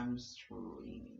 hamstring.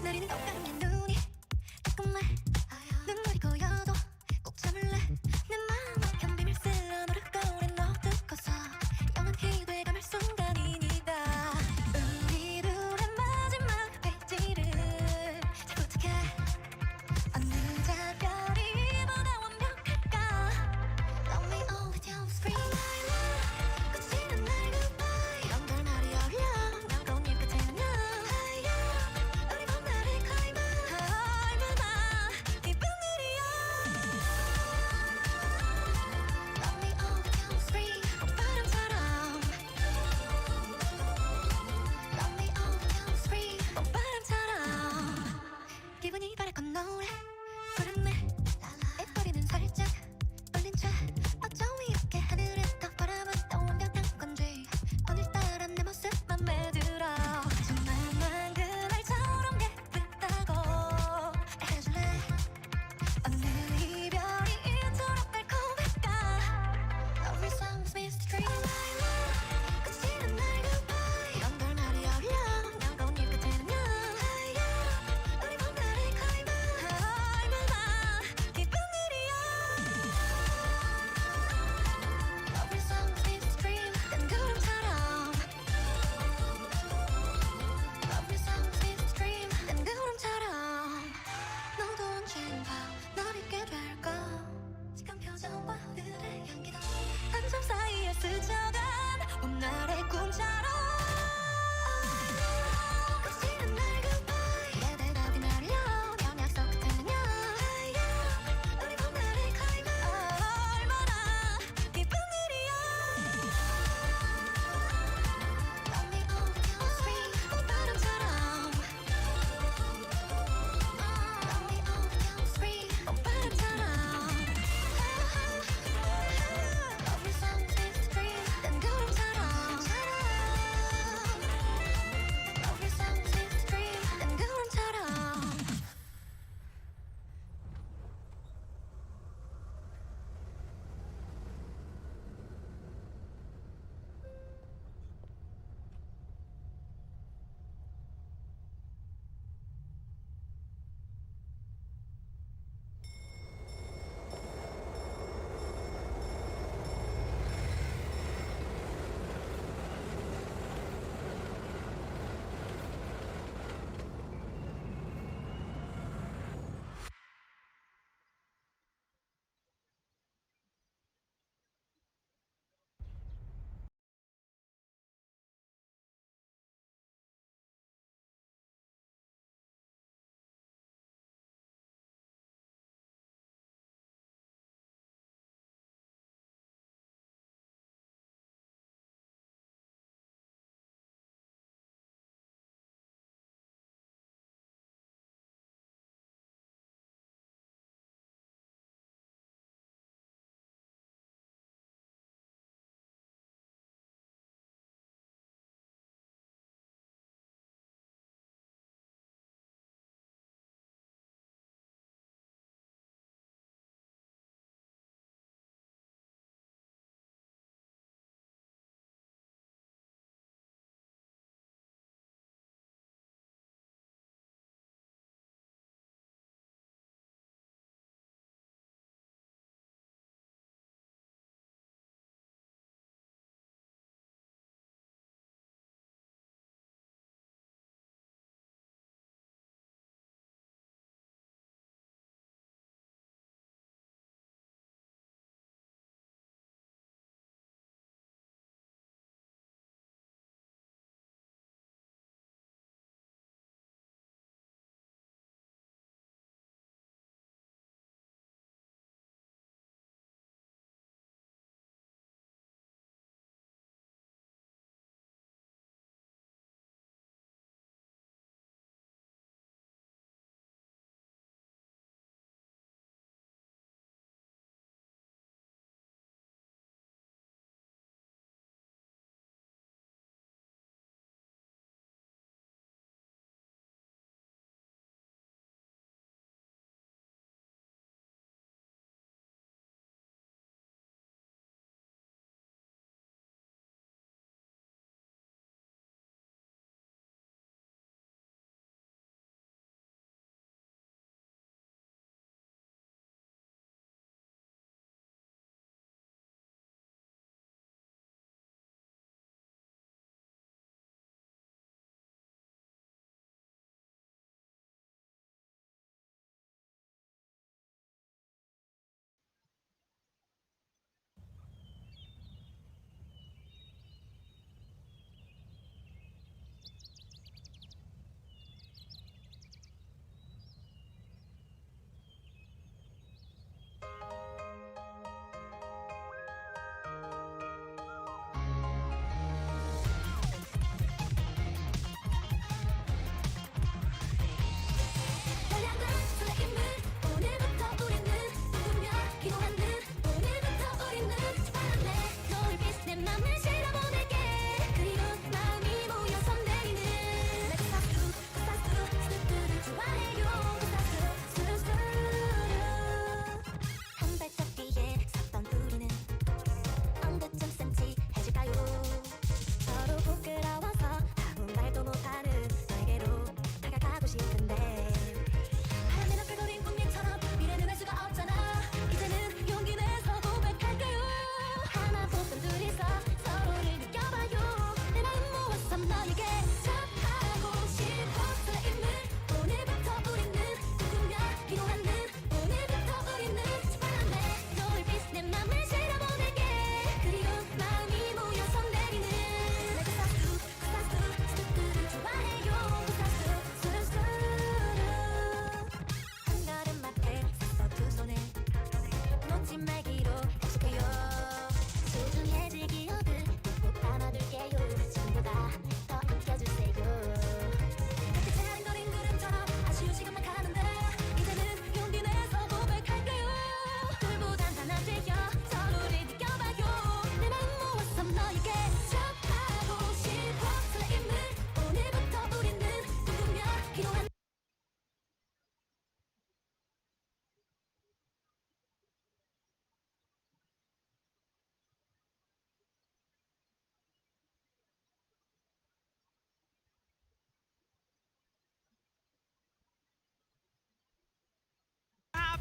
내리는 것 같은 눈이 조금만 눈물이 고여도 꼭 참을래 내 마음 막힌 비밀 쓸어 너를 꺼낸 너도 커서 영원히 돼가는 순간이니다 우리 둘의 마지막 페이지를 잘 부탁해 어느 작별이 보다 완벽할까 Love me all with your spring 꽃이는 날 goodbye 이런 결말이 어려 난 꽃잎 끝에는 우리 봄날의 클라이맥스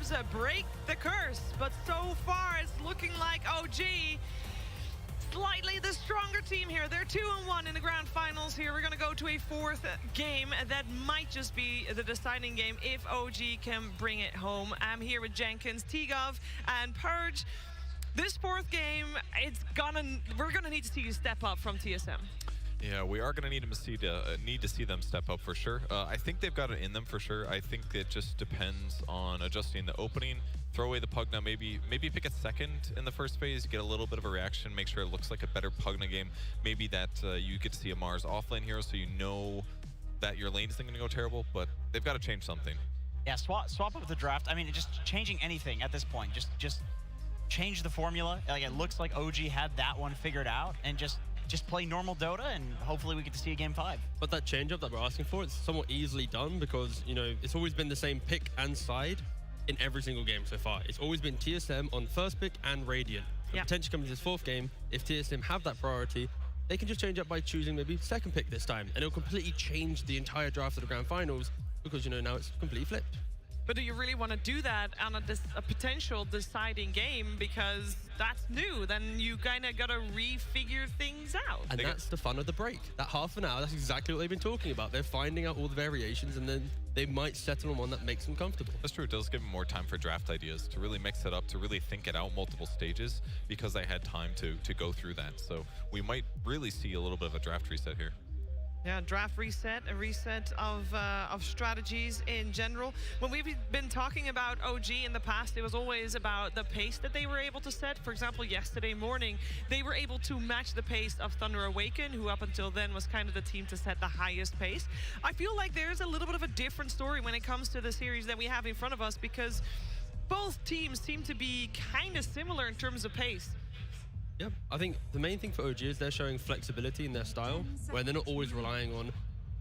teams break the curse, but so far it's looking like OG slightly the stronger team here. They're 2-1 in the grand finals here. We're going to go to a fourth game that might just be the deciding game if OG can bring it home. I'm here with Jenkins, Tigov, and Purge. This fourth game, we're gonna need to see you step up from TSM. Yeah, we are going to need to see them step up for sure. I think they've got it in them for sure. I think it just depends on adjusting the opening, throw away the Pugna, maybe pick a second in the first phase, get a little bit of a reaction, make sure it looks like a better Pugna game. Maybe that you get to see a Mars offlane hero, so you know that your lane isn't going to go terrible, but they've got to change something. Yeah, swap up the draft. I mean, just changing anything at this point. Just change the formula. Like, it looks like OG had that one figured out, and just play normal Dota, and hopefully we get to see a game 5. But that change-up that we're asking for, it's somewhat easily done because, you know, it's always been the same pick and side in every single game so far. It's always been TSM on first pick and Radiant. Yeah. Potentially coming to this fourth game, if TSM have that priority, they can just change up by choosing maybe second pick this time, and it'll completely change the entire draft of the grand finals because, you know, now it's completely flipped. But do you really want to do that on a potential deciding game? Because that's new. Then you kind of got to refigure things out. And that's the fun of the break. That half an hour, that's exactly what they've been talking about. They're finding out all the variations, and then they might settle on one that makes them comfortable. That's true. It does give them more time for draft ideas, to really mix it up, to really think it out multiple stages, because they had time to go through that. So we might really see a little bit of a draft reset here. Yeah, draft reset, a reset of strategies in general. When we've been talking about OG in the past, it was always about the pace that they were able to set. For example, yesterday morning, they were able to match the pace of Thunder Awaken, who up until then was kind of the team to set the highest pace. I feel like there's a little bit of a different story when it comes to the series that we have in front of us, because both teams seem to be kind of similar in terms of pace. Yeah, I think the main thing for OG is they're showing flexibility in their style, where they're not always relying on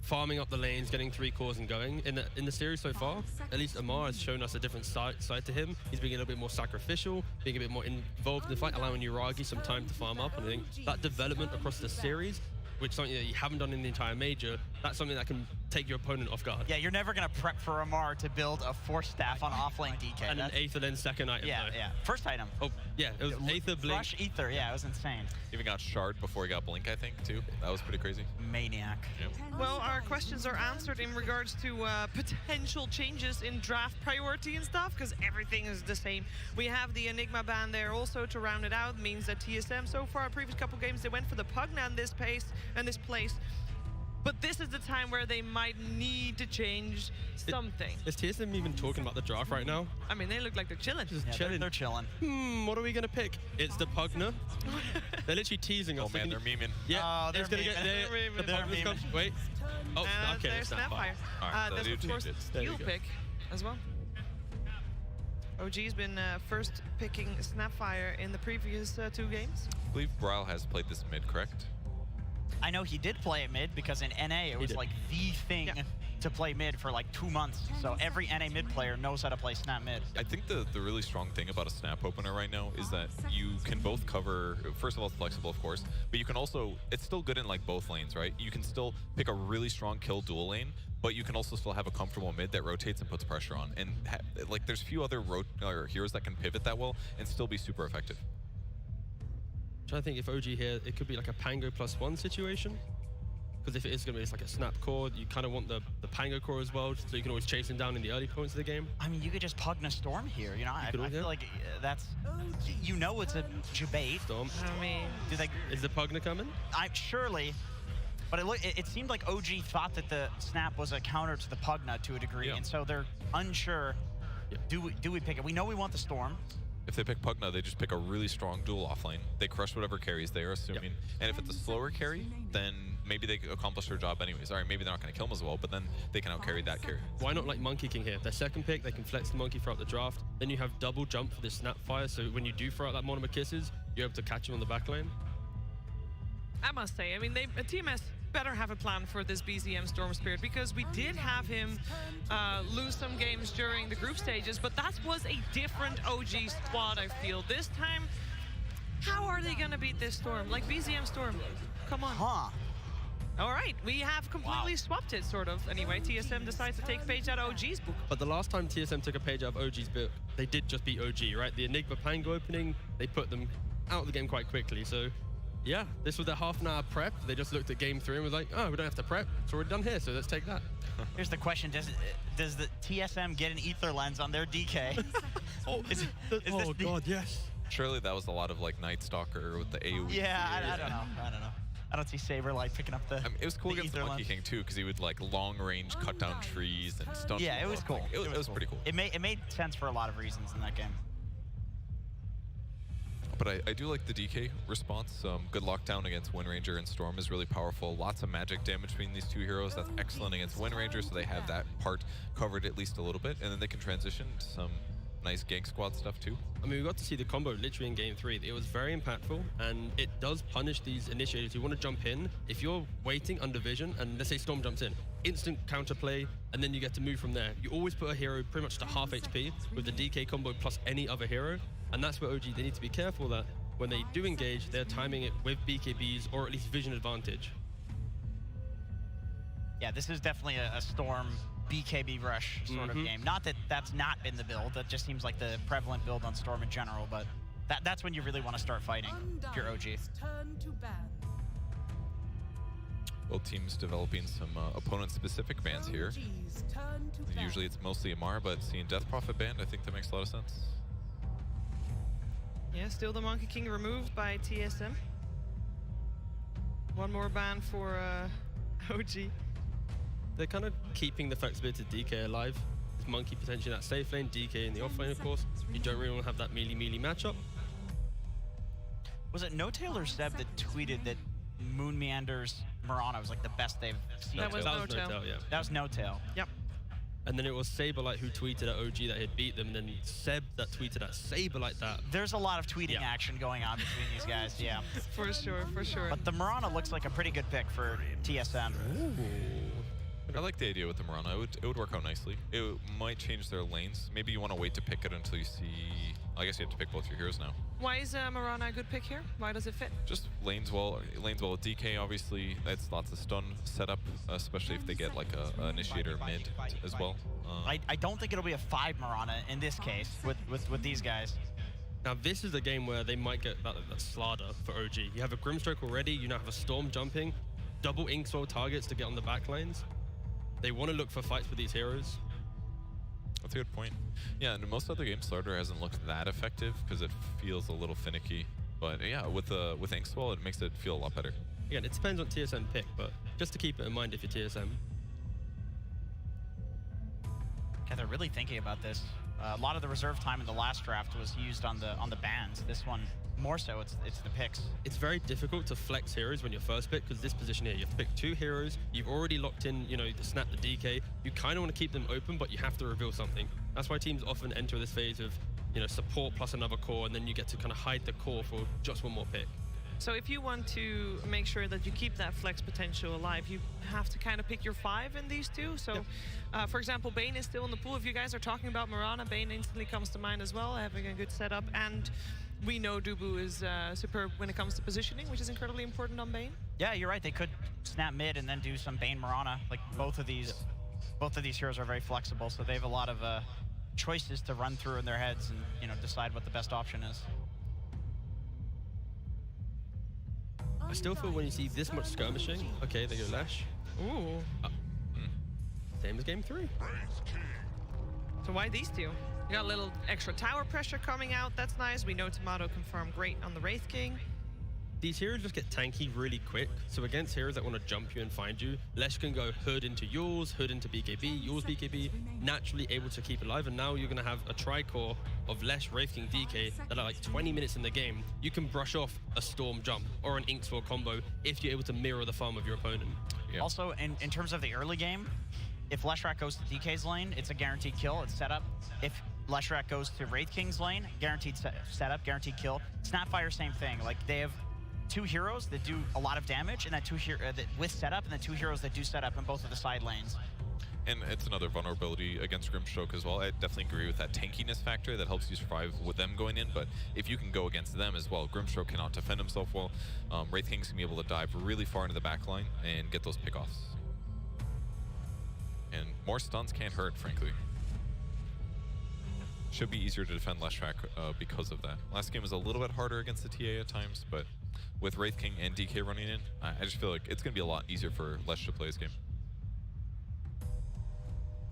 farming up the lanes, getting 3 cores and going. In the series so far, at least Amar has shown us a different side to him. He's being a little bit more sacrificial, being a bit more involved in the fight, allowing Uragi some time to farm up. And I think that development across the series, which is something that you haven't done in the entire major, that's something that can take your opponent off guard. Yeah, you're never going to prep for Amar to build a Force Staff on offlane DK. And an Aether, then second item. Yeah, though. yeah. First item. Oh, yeah, it was Aether, Blink. Rush Ether, yeah, it was insane. Even got Shard before he got Blink, I think, too. That was pretty crazy. Maniac. Yep. Well, our questions are answered in regards to potential changes in draft priority and stuff, because everything is the same. We have the Enigma ban there also to round it out. Means that TSM so far, previous couple games, they went for the Pugna in this pace and this place. But this is the time where they might need to change something. Is TSM even talking about the draft right now? I mean, they look like they're chilling. Just Yeah, chilling. they're chilling. What are we gonna pick? It's the Pugna. They're literally teasing us. Oh man, they're memeing. Yeah, Oh, they're it's gonna get memeing. there. They're The Pugna's come. Wait. Oh, okay. There's Snapfire. All right, so That's they of do course change it. There you Steel go. pick as well. OG's been first picking Snapfire in the previous 2 games. I believe Brawl has played this mid, correct? I know he did play it mid because in NA it was did. like the thing Yeah. to play mid for like 2 months. So every NA mid player knows how to play Snap mid. I think the really strong thing about a snap opener right now is that you can both cover, first of all, it's flexible, of course, but you can also, it's still good in like both lanes, right? You can still pick a really strong kill dual lane, but you can also still have a comfortable mid that rotates and puts pressure on. And like there's few other heroes that can pivot that well and still be super effective. I'm trying to think if OG here, it could be like a Pango +1 situation. Because if it is going to be like a snap core, you kind of want the Pango core as well, so you can always chase him down in the early points of the game. I mean, you could just Pugna Storm here. You know, I could, feel yeah. like that's, you know, it's a debate. Storm. I mean, Do they? Is the Pugna coming? Surely. But it seemed like OG thought that the snap was a counter to the Pugna to a degree, Yeah. and so they're unsure. Yeah. Do we pick it? We know we want the Storm. If they pick Pugna, they just pick a really strong dual offlane. They crush whatever carries they are assuming. And if it's a slower carry, then maybe they accomplish their job anyways. All right, maybe they're not going to kill him as well, but then they can outcarry that carry. Why not like Monkey King here? Their second pick, they can flex the Monkey throughout the draft. Then you have double jump for this Snapfire, so when you do throw out that Monomer Kisses, you're able to catch him on the back lane. I must say, I mean, TMS better have a plan for this BZM Storm Spirit, because we did have him lose some games during the group stages, but that was a different OG squad, I feel. This time, how are they going to beat this Storm? Like BZM Storm, come on. Huh. All right, we have completely swapped it, sort of. Anyway, TSM decides to take a page out of OG's book. But the last time TSM took a page out of OG's book, they did just beat OG, right? The Enigma Pango opening, they put them out of the game quite quickly. So, yeah, this was their half-an-hour prep. They just looked at game 3 and was like, oh, we don't have to prep. It's already done here, so let's take that. Here's the question: does the TSM get an ether lens on their DK? Oh God, yes. Surely that was a lot of like Night Stalker with the AoE. Yeah, I don't know. I don't see Saber like picking up the. I mean, it was cool against the ether Monkey lens. King too, because he would like long range cut down trees and stun. Yeah, it was people. cool. Like, it was pretty cool. It made sense for a lot of reasons in that game. But I do like the DK response. Good lockdown against Wind Ranger and Storm is really powerful. Lots of magic damage between these two heroes. That's excellent against Wind Ranger, so they have that part covered at least a little bit. And then they can transition to some nice gank squad stuff too. I mean, we got to see the combo literally in game 3. It was very impactful, and it does punish these initiators who want to jump in. If you're waiting under vision, and let's say Storm jumps in, instant counterplay, and then you get to move from there. You always put a hero pretty much to half HP with the DK combo plus any other hero, and that's where OG, they need to be careful that when they do engage, they're timing it with BKBs or at least vision advantage. Yeah, this is definitely a Storm BKB rush sort of game. Not that that's not been the build. That just seems like the prevalent build on Storm in general, but that's when you really want to start fighting if you're OG. Both teams developing some opponent-specific bans here. Usually it's mostly Amar, but seeing Death Prophet banned, I think that makes a lot of sense. Yeah, still the Monkey King removed by TSM. One more ban for OG. They're kind of keeping the flexibility of DK alive. With Monkey potentially in that safe lane, DK in the off lane, of course. You don't really want to have that melee matchup. Was it No Tail or Seb that tweeted that Moon Meander's Mirana was like the best they've seen? That was No No Tail. Tail, yeah. That was No Tail. Yep. And then it was Saberlight who tweeted at OG that he'd beat them, and then Seb that tweeted at Saberlight that. There's a lot of tweeting action going on between these guys, yeah. For sure, for sure. But the Mirana looks like a pretty good pick for TSM. Ooh. I like the idea with the Mirana. It would work out nicely. It might change their lanes. Maybe you want to wait to pick it until you see... I guess you have to pick both your heroes now. Why is Mirana a good pick here? Why does it fit? Just lanes well with DK, obviously. That's lots of stun setup, especially if they get like a initiator mid as well. I don't think it'll be a 5 Mirana in this case with these guys. Now this is a game where they might get that Slaughter for OG. You have a Grimstroke already, you now have a Storm jumping, double Inkswell targets to get on the back lanes. They want to look for fights with these heroes. That's a good point. Yeah, in most other games, Slaughter hasn't looked that effective because it feels a little finicky. But yeah, with Inkswell, it makes it feel a lot better. Again, it depends on TSM pick, but just to keep it in mind if you're TSM. Yeah, they're really thinking about this. A lot of the reserve time in the last draft was used on the bans. This one, more so, it's the picks. It's very difficult to flex heroes when you're first pick because this position here, you have to pick 2 heroes. You've already locked in, the snap, the DK. You kind of want to keep them open, but you have to reveal something. That's why teams often enter this phase of, support plus another core, and then you get to kind of hide the core for just one more pick. So if you want to make sure that you keep that flex potential alive, you have to kind of pick your 5 in these two. So, for example, Bane is still in the pool. If you guys are talking about Mirana, Bane instantly comes to mind as well, having a good setup. And we know Dubu is superb when it comes to positioning, which is incredibly important on Bane. Yeah, you're right. They could snap mid and then do some Bane Mirana. Like both of these heroes are very flexible, so they have a lot of choices to run through in their heads and decide what the best option is. I still feel when you see this much skirmishing, okay, they go Lash. Ooh. Same as game 3. So why these two? You got a little extra tower pressure coming out. That's nice. We know Tomato can farm great on the Wraith King. These heroes just get tanky really quick. So against heroes that want to jump you and find you, Lesh can go hood into yours, hood into BKB, yours BKB, naturally able to keep alive. And now you're going to have a tri-core of Lesh, Wraith King, DK that are like 20 minutes in the game. You can brush off a Storm jump or an Inkswell combo if you're able to mirror the farm of your opponent. Yeah. Also, in terms of the early game, if Leshrac goes to DK's lane, it's a guaranteed kill, it's setup. If Leshrac goes to Wraith King's lane, guaranteed setup, guaranteed kill. Snapfire, same thing. Like they have 2 heroes that do a lot of damage, and then with setup, and then 2 heroes that do setup in both of the side lanes. And it's another vulnerability against Grimstroke as well. I definitely agree with that tankiness factor that helps you survive with them going in, but if you can go against them as well, Grimstroke cannot defend himself well. Wraith King's gonna be able to dive really far into the back line and get those pickoffs. And more stuns can't hurt, frankly. Should be easier to defend Leshrac because of that. Last game was a little bit harder against the TA at times, but with Wraith King and DK running in, I just feel like it's gonna be a lot easier for Lesh to play this game.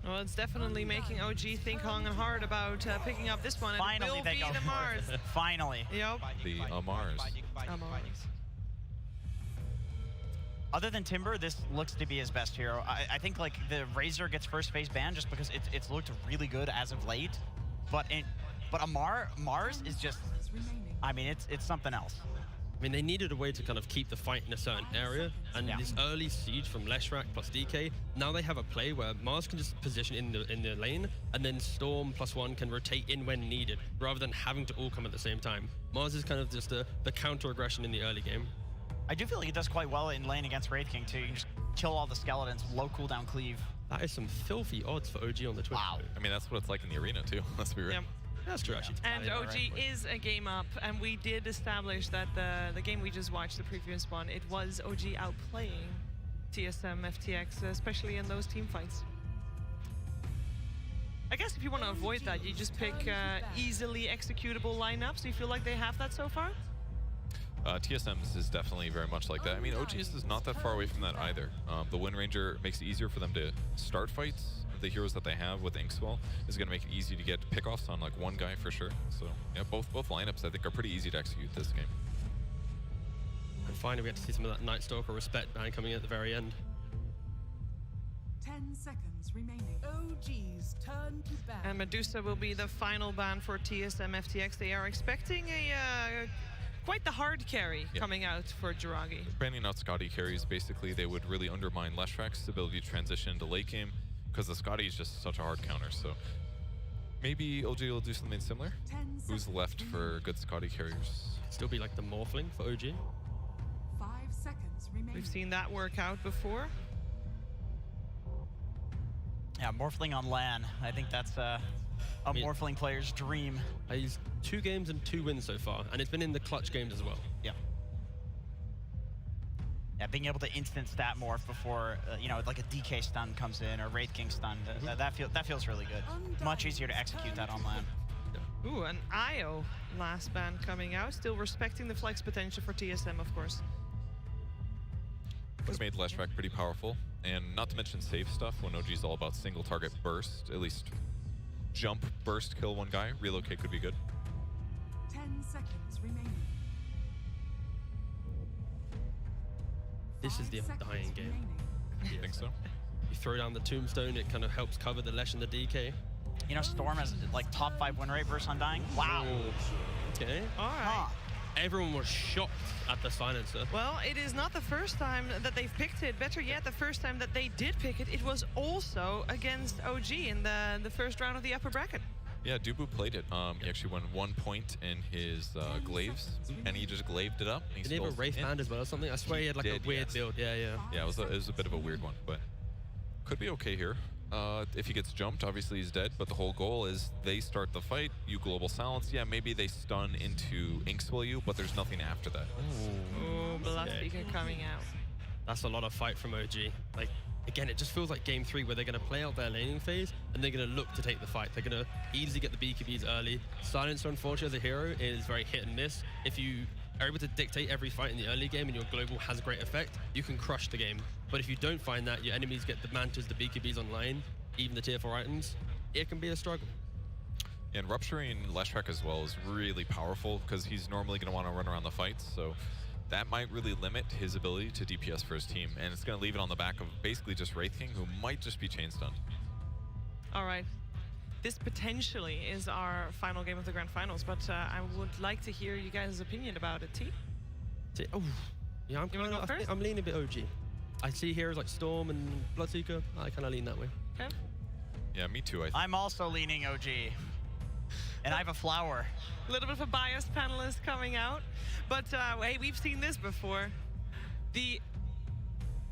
Well, it's definitely making OG think long and hard about picking up this one. And Finally, it will they be go the for Mars. it. Finally. Yep. The Amars. Other than Timber, this looks to be his best hero. I think like the Razor gets first phase ban just because it's looked really good as of late. But Mars is just, I mean, it's something else. I mean, they needed a way to kind of keep the fight in a certain area, and this early siege from Leshrac plus DK, now they have a play where Mars can just position in the lane, and then Storm +1 can rotate in when needed, rather than having to all come at the same time. Mars is kind of just the counter aggression in the early game. I do feel like it does quite well in lane against Wraith King too. You can just kill all the skeletons, low cooldown cleave. That is some filthy odds for OG on the Twitch. Wow. I mean, that's what it's like in the arena too, let's be real. Yep. That's true, actually. And OG is a game up, and we did establish that the game we just watched, the previous one, it was OG outplaying TSM FTX, especially in those team fights. I guess if you want to avoid that, you just pick easily executable lineups. Do you feel like they have that so far? TSM's is definitely very much like that. I mean, OG's is not that far away from that either. The Wind Ranger makes it easier for them to start fights. The heroes that they have with Inkswell is going to make it easy to get pickoffs on like one guy for sure. So yeah, both lineups I think are pretty easy to execute this game. And finally, we get to see some of that Night Stalker respect ban coming in at the very end. 10 seconds remaining. OG's turn to ban. And Medusa will be the final ban for TSM FTX. They are expecting a quite the hard carry coming out for Jiragi. Banning out Scotty carries, basically they would really undermine Leshrac's ability to transition into late game, because the Scotty is just such a hard counter. So maybe OG will do something similar. Who's left for good Scotty carriers? Still be like the Morphling for OG. 5 seconds remaining. We've seen that work out before. Yeah, Morphling on LAN. I think that's a Morphling player's dream. He's 2 games and 2 wins so far, and it's been in the clutch games as well. Yeah. Yeah, being able to instant stat morph before, you know, like a DK stun comes in or Wraith King stun, that feels really good. Much easier to execute that on LAN. Ooh, an IO last ban coming out. Still respecting the flex potential for TSM, of course. It's made Leshrac pretty powerful, and not to mention safe stuff when OG's all about single target burst, at least jump, burst, kill one guy. Relocate could be good. 10 seconds remaining. This is the undying game. You think so? You throw down the tombstone, it kind of helps cover the Lesh and the DK. You know, Storm has like top 5 win rate versus Undying. Wow. Okay. All right. Huh. Everyone was shocked at the silencer. Well, it is not the first time that they've picked it. Better yet, the first time that they did pick it, it was also against OG in the first round of the upper bracket. Yeah, Dubu played it. He actually won 1 point in his glaives, and he just glaved it up. And Did he have a Wraith Band as well or something? I swear he had like a weird build. Yeah, yeah. Yeah, it was a bit of a weird one, but could be okay here. If he gets jumped, obviously he's dead, but the whole goal is they start the fight, you global silence. Yeah, maybe they stun into Inkswell you, but there's nothing after that. Oh, Bloodseeker coming out. That's a lot of fight from OG. Like, again, it just feels like game 3 where they're going to play out their laning phase and they're going to look to take the fight. They're going to easily get the BKBs early. Silencer, unfortunately, as a hero is very hit and miss. If you are able to dictate every fight in the early game and your global has a great effect, you can crush the game. But if you don't find that, your enemies get the Mantas, the BKBs online, even the tier 4 items, it can be a struggle. And rupturing Leshrac as well is really powerful because he's normally going to want to run around the fights, so that might really limit his ability to DPS for his team, and it's going to leave it on the back of basically just Wraith King, who might just be chain stunned. All right. This potentially is our final game of the Grand Finals, but I would like to hear you guys' opinion about it. T? Oh, yeah, You wanna go I think first? I'm leaning a bit OG. I see heroes like Storm and Bloodseeker. I kind of lean that way. Okay. Yeah, me too. I'm also leaning OG. And I have a flower. A little bit of a biased panelist coming out, but hey, we've seen this before. The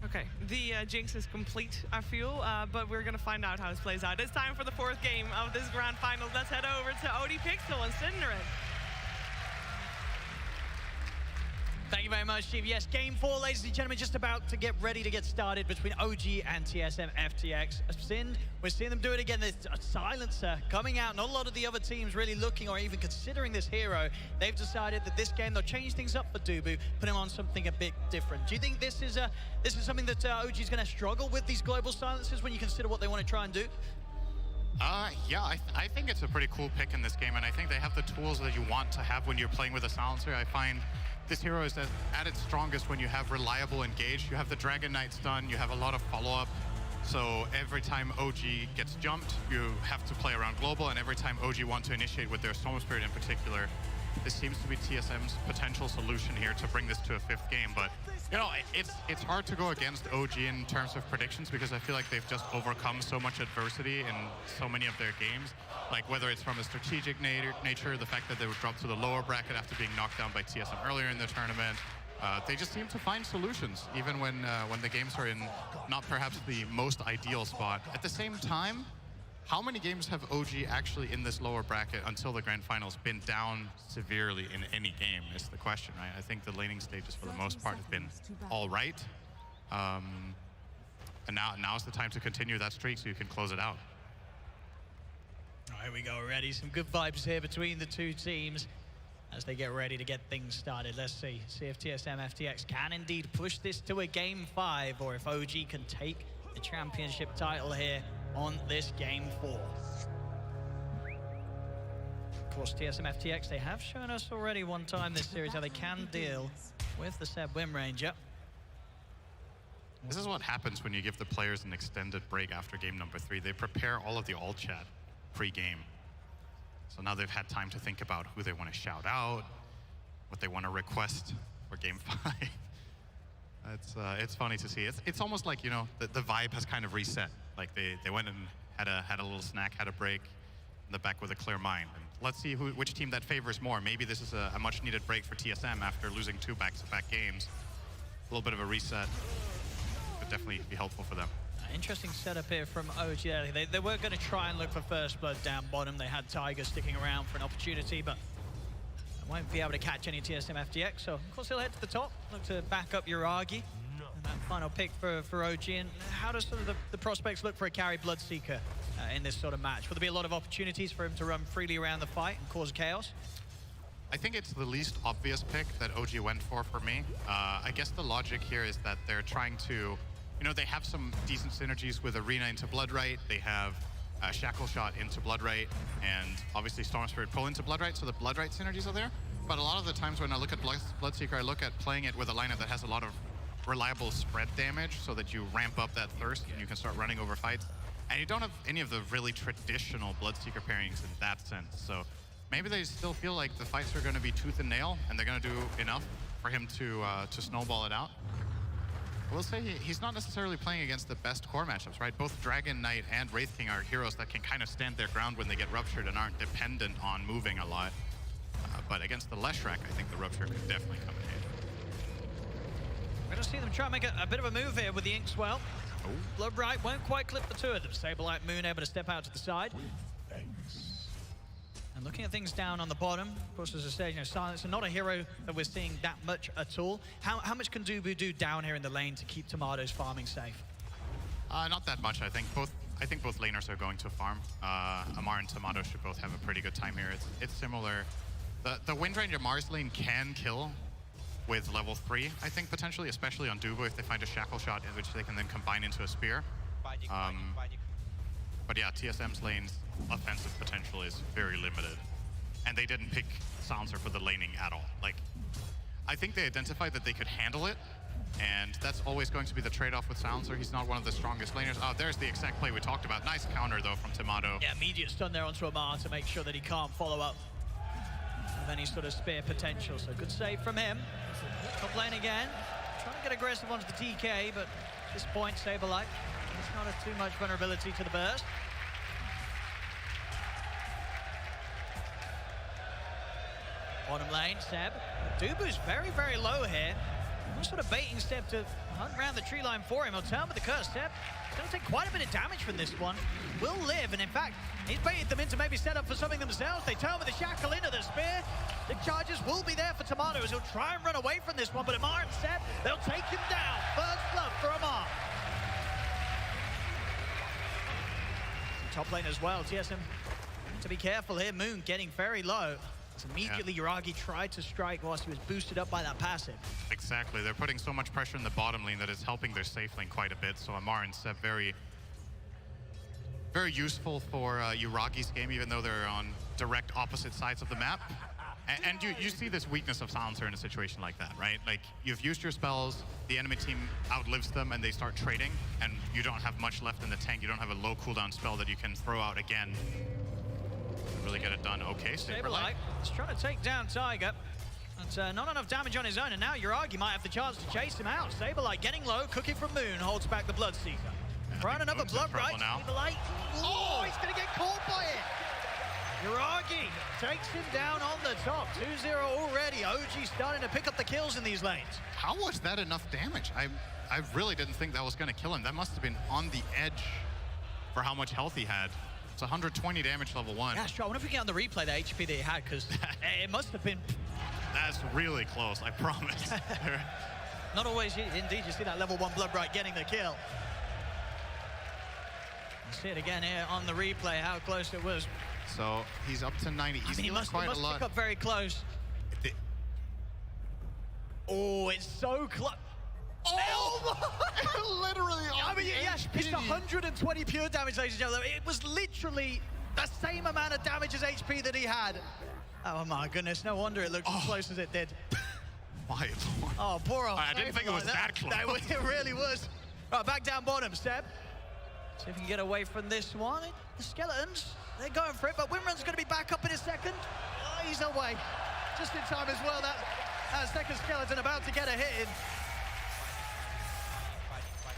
Okay, the jinx is complete, I feel, but we're going to find out how this plays out. It's time for the 4th game of this Grand Finals. Let's head over to Odie Pixel and Synderen. Thank you very much, Steve. Yes, game 4, ladies and gentlemen, just about to get ready to get started between OG and TSM FTX. Sind, we're seeing them do it again. There's a silencer coming out. Not a lot of the other teams really looking or even considering this hero. They've decided that this game, they'll change things up for Dubu, put him on something a bit different. Do you think this is something that OG is going to struggle with, these global silencers, when you consider what they want to try and do? Yeah, I think it's a pretty cool pick in this game, and I think they have the tools that you want to have when you're playing with a silencer. I find this hero is at its strongest when you have reliable engage. You have the Dragon Knight stun, you have a lot of follow-up. So every time OG gets jumped, you have to play around global, and every time OG want to initiate with their Storm Spirit in particular, this seems to be TSM's potential solution here to bring this to a 5th game. But, you know, it's hard to go against OG in terms of predictions, because I feel like they've just overcome so much adversity in so many of their games. Like, whether it's from a strategic nature, the fact that they would drop to the lower bracket after being knocked down by TSM earlier in the tournament. They just seem to find solutions, even when the games are in not perhaps the most ideal spot. At the same time, how many games have OG actually in this lower bracket until the Grand Finals been down severely in any game is the question, right? I think the laning stages for the most part have been all right. And now's the time to continue that streak so you can close it out. All right, we go already. Some good vibes here between the two teams as they get ready to get things started. Let's see if TSM FTX can indeed push this to a game 5, or if OG can take the championship title here on this game 4. Of course, TSM FTX, they have shown us already one time this series how they can deal with the Seb Wim Ranger. This is what happens when you give the players an extended break after game number 3. They prepare all of the alt chat pre-game. So now they've had time to think about who they want to shout out, what they want to request for game 5. It's funny to see. It's almost like, you know, the vibe has kind of reset. Like they went and had a little snack, had a break in the back with a clear mind. And let's see which team that favors more. Maybe this is a much needed break for TSM after losing 2 back-to-back games. A little bit of a reset would definitely be helpful for them. Interesting setup here from OG. They were going to try and look for first blood down bottom. They had Tiger sticking around for an opportunity, but won't be able to catch any TSM FTX. So, of course, he'll head to the top, look to back up Uragi. And that final pick for OG. And how does sort of the prospects look for a carry Bloodseeker in this sort of match? Will there be a lot of opportunities for him to run freely around the fight and cause chaos? I think it's the least obvious pick that OG went for me. I guess the logic here is that they're trying to, you know, they have some decent synergies with Arena into Bloodright. They have Shackle Shot into Bloodright, and obviously Storm Spirit pull into Bloodright, so the Bloodright synergies are there. But a lot of the times when I look at Bloodseeker, I look at playing it with a lineup that has a lot of reliable spread damage, so that you ramp up that thirst and you can start running over fights. And you don't have any of the really traditional Bloodseeker pairings in that sense. So maybe they still feel like the fights are going to be tooth and nail, and they're going to do enough for him to snowball it out. I will say he's not necessarily playing against the best core matchups, right? Both Dragon Knight and Wraith King are heroes that can kind of stand their ground when they get ruptured and aren't dependent on moving a lot. But against the Leshrac, I think the rupture could definitely come in handy. We're going to see them try and make a bit of a move here with the Inkswell. Oh. Bloodright won't quite clip the two of them. Saberlight Moon able to step out to the side. And looking at things down on the bottom, of course, as I said, you know, Silencer, not a hero that we're seeing that much at all. How much can Dubu do down here in the lane to keep Tomatoes farming safe? Not that much, I think. I think both laners are going to farm. Amar and Tomato should both have a pretty good time here. It's similar. The Windranger Mars lane can kill with level 3, I think, potentially, especially on Dubu if they find a Shackle Shot, in which they can then combine into a Spear. But yeah, TSM's lane's offensive potential is very limited. And they didn't pick Silencer for the laning at all. Like, I think they identified that they could handle it, and that's always going to be the trade-off with Silencer. He's not one of the strongest laners. Oh, there's the exact play we talked about. Nice counter, though, from Tomato. Yeah, immediate stun there onto Amar to make sure that he can't follow up with any sort of spear potential. So good save from him. Top lane again. Trying to get aggressive onto the TK, but at this point, Saberlight, there's not too much vulnerability to the burst. Bottom lane, Seb. Dubu's very, very low here. I'm sort of baiting Seb to hunt around the tree line for him. He'll turn with the curse. Seb going to take quite a bit of damage from this one. Will live, and in fact, he's baited them into maybe set up for something themselves. They turn with the shackle into the spear. The charges will be there for Tomato as he'll try and run away from this one, but Amar and Seb, they'll take him down. First blood for Amar. Top lane as well, TSM. To be careful here, Moon getting very low. So immediately Yuragi tried to strike whilst he was boosted up by that passive. Exactly, they're putting so much pressure in the bottom lane that it's helping their safe lane quite a bit. So Amar and Seb very useful for Yuragi's game, even though they're on direct opposite sides of the map. And you see this weakness of Silencer in a situation like that, right? Like, you've used your spells, the enemy team outlives them, and they start trading, and you don't have much left in the tank. You don't have a low cooldown spell that you can throw out again. Really get it done. Okay, Saberlight. He's trying to take down Tiger. But not enough damage on his own, and now Yuragi might have the chance to chase him out. Saberlight getting low, cooking from Moon, holds back the Bloodseeker. Run another blood right. Saberlight. Oh, he's going to get caught by it. Yuragi takes him down on the top. 2-0 already. OG starting to pick up the kills in these lanes. How was that enough damage? I really didn't think that was going to kill him. That must have been on the edge for how much health he had. It's 120 damage level 1. Yeah, sure. I wonder if we can get on the replay the HP that he had, because it must have been... That's really close, I promise. Not always, indeed, you see that level 1 blood bright getting the kill. You see it again here on the replay, how close it was. So he's up to 90. He's he must quite a lot. pick up very close. Oh, it's so close. Oh! Literally on the yes, HP. it's 120 pure damage, ladies and gentlemen. It was literally the same amount of damage as HP that he had. Oh my goodness, no wonder it looked as close as it did. My Lord. Oh, poor old I didn't think it was that close. It really was. Right, back down bottom, Seb. See if we can get away from this one. The Skeletons, they're going for it, but Wimrun's going to be back up in a second. Oh, he's away. Just in time as well. That second Skeleton about to get a hit in.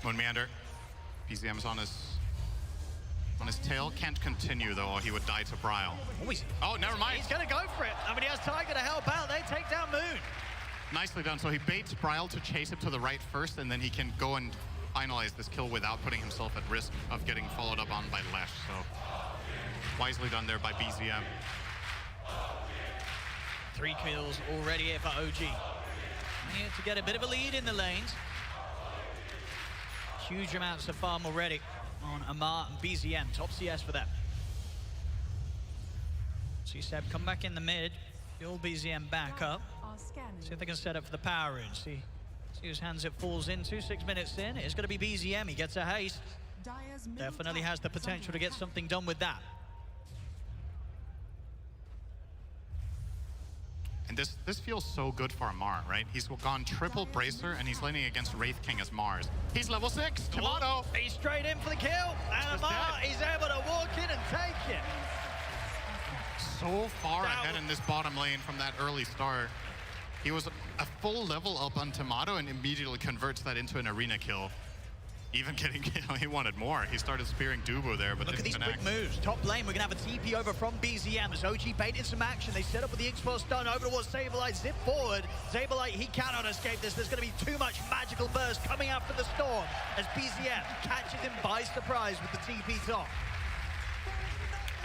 Moon Meander. PZM's on his tail. Can't continue, though, or he would die to Bryle. Oh, never mind. He's going to go for it. I mean, he has Tiger to help out. They take down Moon. Nicely done. So he baits Bryle to chase him to the right first, and then he can go and finalize this kill without putting himself at risk of getting followed up on by Lesh. So wisely done there by BZM. 3 kills already here for OG. Here to get a bit of a lead in the lanes. Huge amounts of farm already on Amar and BZM. Top CS for them. See Seb come back in the mid. Fuel BZM back up. See if they can set up for the power rune. See whose hands it falls into. 6 minutes in. It's going to be BZM. He gets a haste. Definitely has the potential to get something done with that. And this feels so good for Amar, right? He's gone triple Bracer, and he's laning against Wraith King as Mars. He's level 6. Tomato. He's straight in for the kill. And Amar, he's able to walk in and take it. So far ahead in this bottom lane from that early start. He was a full level up on Tomato and immediately converts that into an arena kill. Even getting, he wanted more. He started spearing Dubu there, but look at these quick moves. Top lane, we're going to have a TP over from BZM as OG baited some action. They set up with the X-Force stun over towards Saberlight. Zip forward. Saberlight, he cannot escape this. There's going to be too much magical burst coming after the storm as BZM catches him by surprise with the TP top.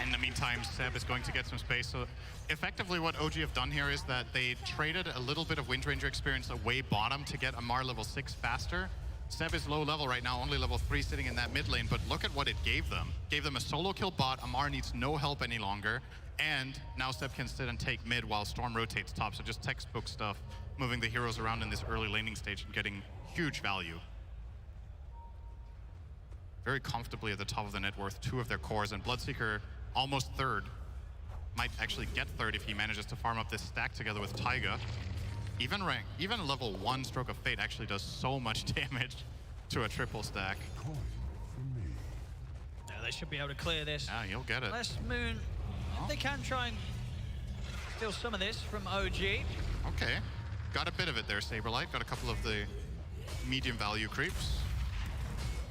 In the meantime, Seb is going to get some space. So effectively what OG have done here is that they traded a little bit of Wind Ranger experience away bottom to get Amar level 6 faster. Seb is low level right now, only level 3 sitting in that mid lane, but look at what it gave them. Gave them a solo kill bot. Amar needs no help any longer, and now Seb can sit and take mid while Storm rotates top, so just textbook stuff, moving the heroes around in this early laning stage and getting huge value. Very comfortably at the top of the net worth, 2 of their cores, and Bloodseeker almost third. Might actually get third if he manages to farm up this stack together with Taiga. Even level 1 Stroke of Fate actually does so much damage to a triple stack. Yeah, they should be able to clear this. Yeah, you'll get it. Less Moon, they can try and steal some of this from OG. Okay, got a bit of it there, Saberlight. Got a couple of the medium value creeps.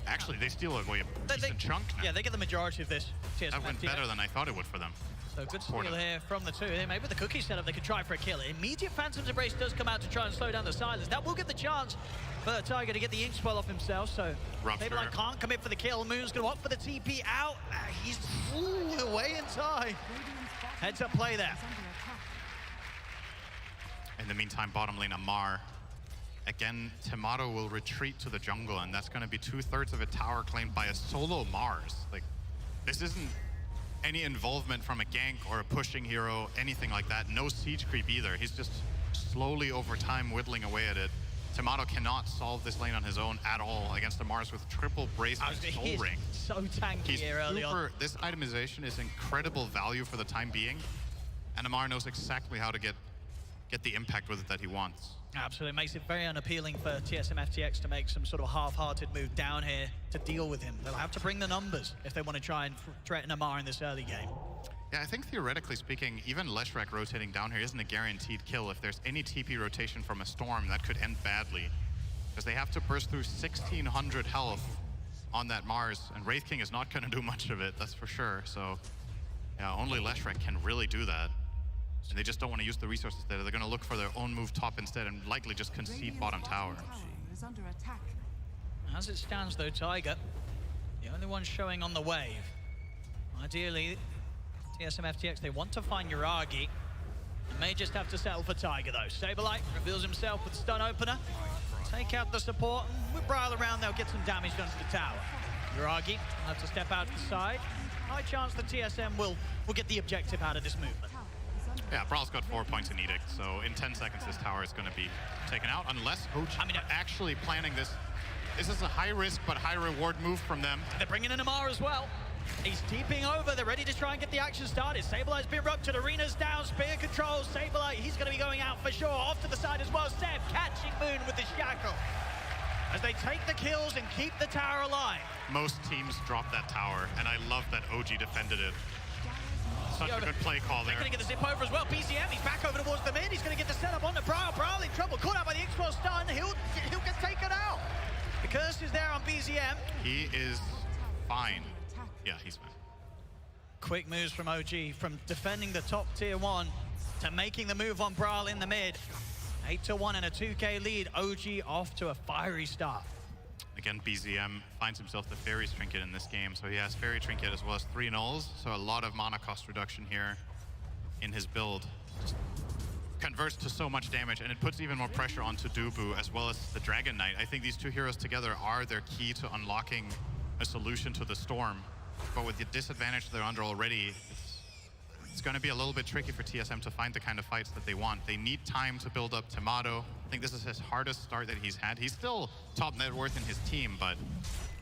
Actually, they steal away a decent chunk now. Yeah, they get the majority of this. That went better than I thought it would for them. So good steal here from the two. Maybe with the cookie setup, they could try for a kill. Immediate Phantom's Embrace does come out to try and slow down the silence. That will give the chance for Tiger to get the ink spell off himself. So Saberlight can't commit for the kill. Moon's going to opt for the TP out. He's way in time. Heads up play there. In the meantime, bottom lane, Amar. Again, Tomato will retreat to the jungle, and that's going to be 2/3 of a tower claimed by a solo Mars. Like, this isn't any involvement from a gank or a pushing hero, anything like that. No siege creep either. He's just slowly over time whittling away at it. Tomato cannot solve this lane on his own at all against the Mars with triple brace and soul ring. So tanky here early on. This itemization is incredible value for the time being, and Amar knows exactly how to get the impact with it that he wants. Absolutely, makes it very unappealing for TSM FTX to make some sort of half-hearted move down here to deal with him. They'll have to bring the numbers if they want to try and threaten Amar in this early game. Yeah, I think theoretically speaking, even Leshrac rotating down here isn't a guaranteed kill. If there's any TP rotation from a Storm, that could end badly. Because they have to burst through 1,600 health on that Mars, and Wraith King is not going to do much of it, that's for sure. So, yeah, only Leshrac can really do that. And they just don't want to use the resources there. They're going to look for their own move top instead and likely just concede bottom tower. Is under attack. As it stands though, Tiger, the only one showing on the wave. Ideally, TSM FTX, they want to find Yuragi. They may just have to settle for Tiger though. Saberlight reveals himself with stun opener. Take out the support, and with Braille around, they'll get some damage done to the tower. Yuragi will have to step out to the side. High chance the TSM will get the objective out of this movement. Yeah, Brawl's got 4 points in Edict, so in 10 seconds this tower is going to be taken out, unless OG actually planning this. This is a high-risk but high-reward move from them. They're bringing in Amar as well. He's TPing over, they're ready to try and get the action started. Saberlight's been ruptured, Arena's down, Spear controls, Saberlight, he's going to be going out for sure. Off to the side as well, Seb catching Moon with the shackle. As they take the kills and keep the tower alive. Most teams drop that tower, and I love that OG defended it. Such a good play call there. They're going to get the zip over as well. BCM, he's back over towards the mid. He's going to get the setup on the Brawl. Brawl in trouble. Caught out by the X-Well stun. He'll get taken out. The curse is there on BCM. He is fine. Yeah, he's fine. Quick moves from OG, from defending the top tier 1 to making the move on Brawl in the mid. 8-1 and a 2K lead. OG off to a fiery start. Again, BZM finds himself the Fairy's Trinket in this game, so he has Fairy Trinket as well as 3 nulls, so a lot of mana cost reduction here in his build. Just converts to so much damage, and it puts even more pressure onto Dubu as well as the Dragon Knight. I think these two heroes together are their key to unlocking a solution to the Storm, but with the disadvantage they're under already, it's going to be a little bit tricky for TSM to find the kind of fights that they want. They need time to build up Tomato. I think this is his hardest start that he's had. He's still top net worth in his team, but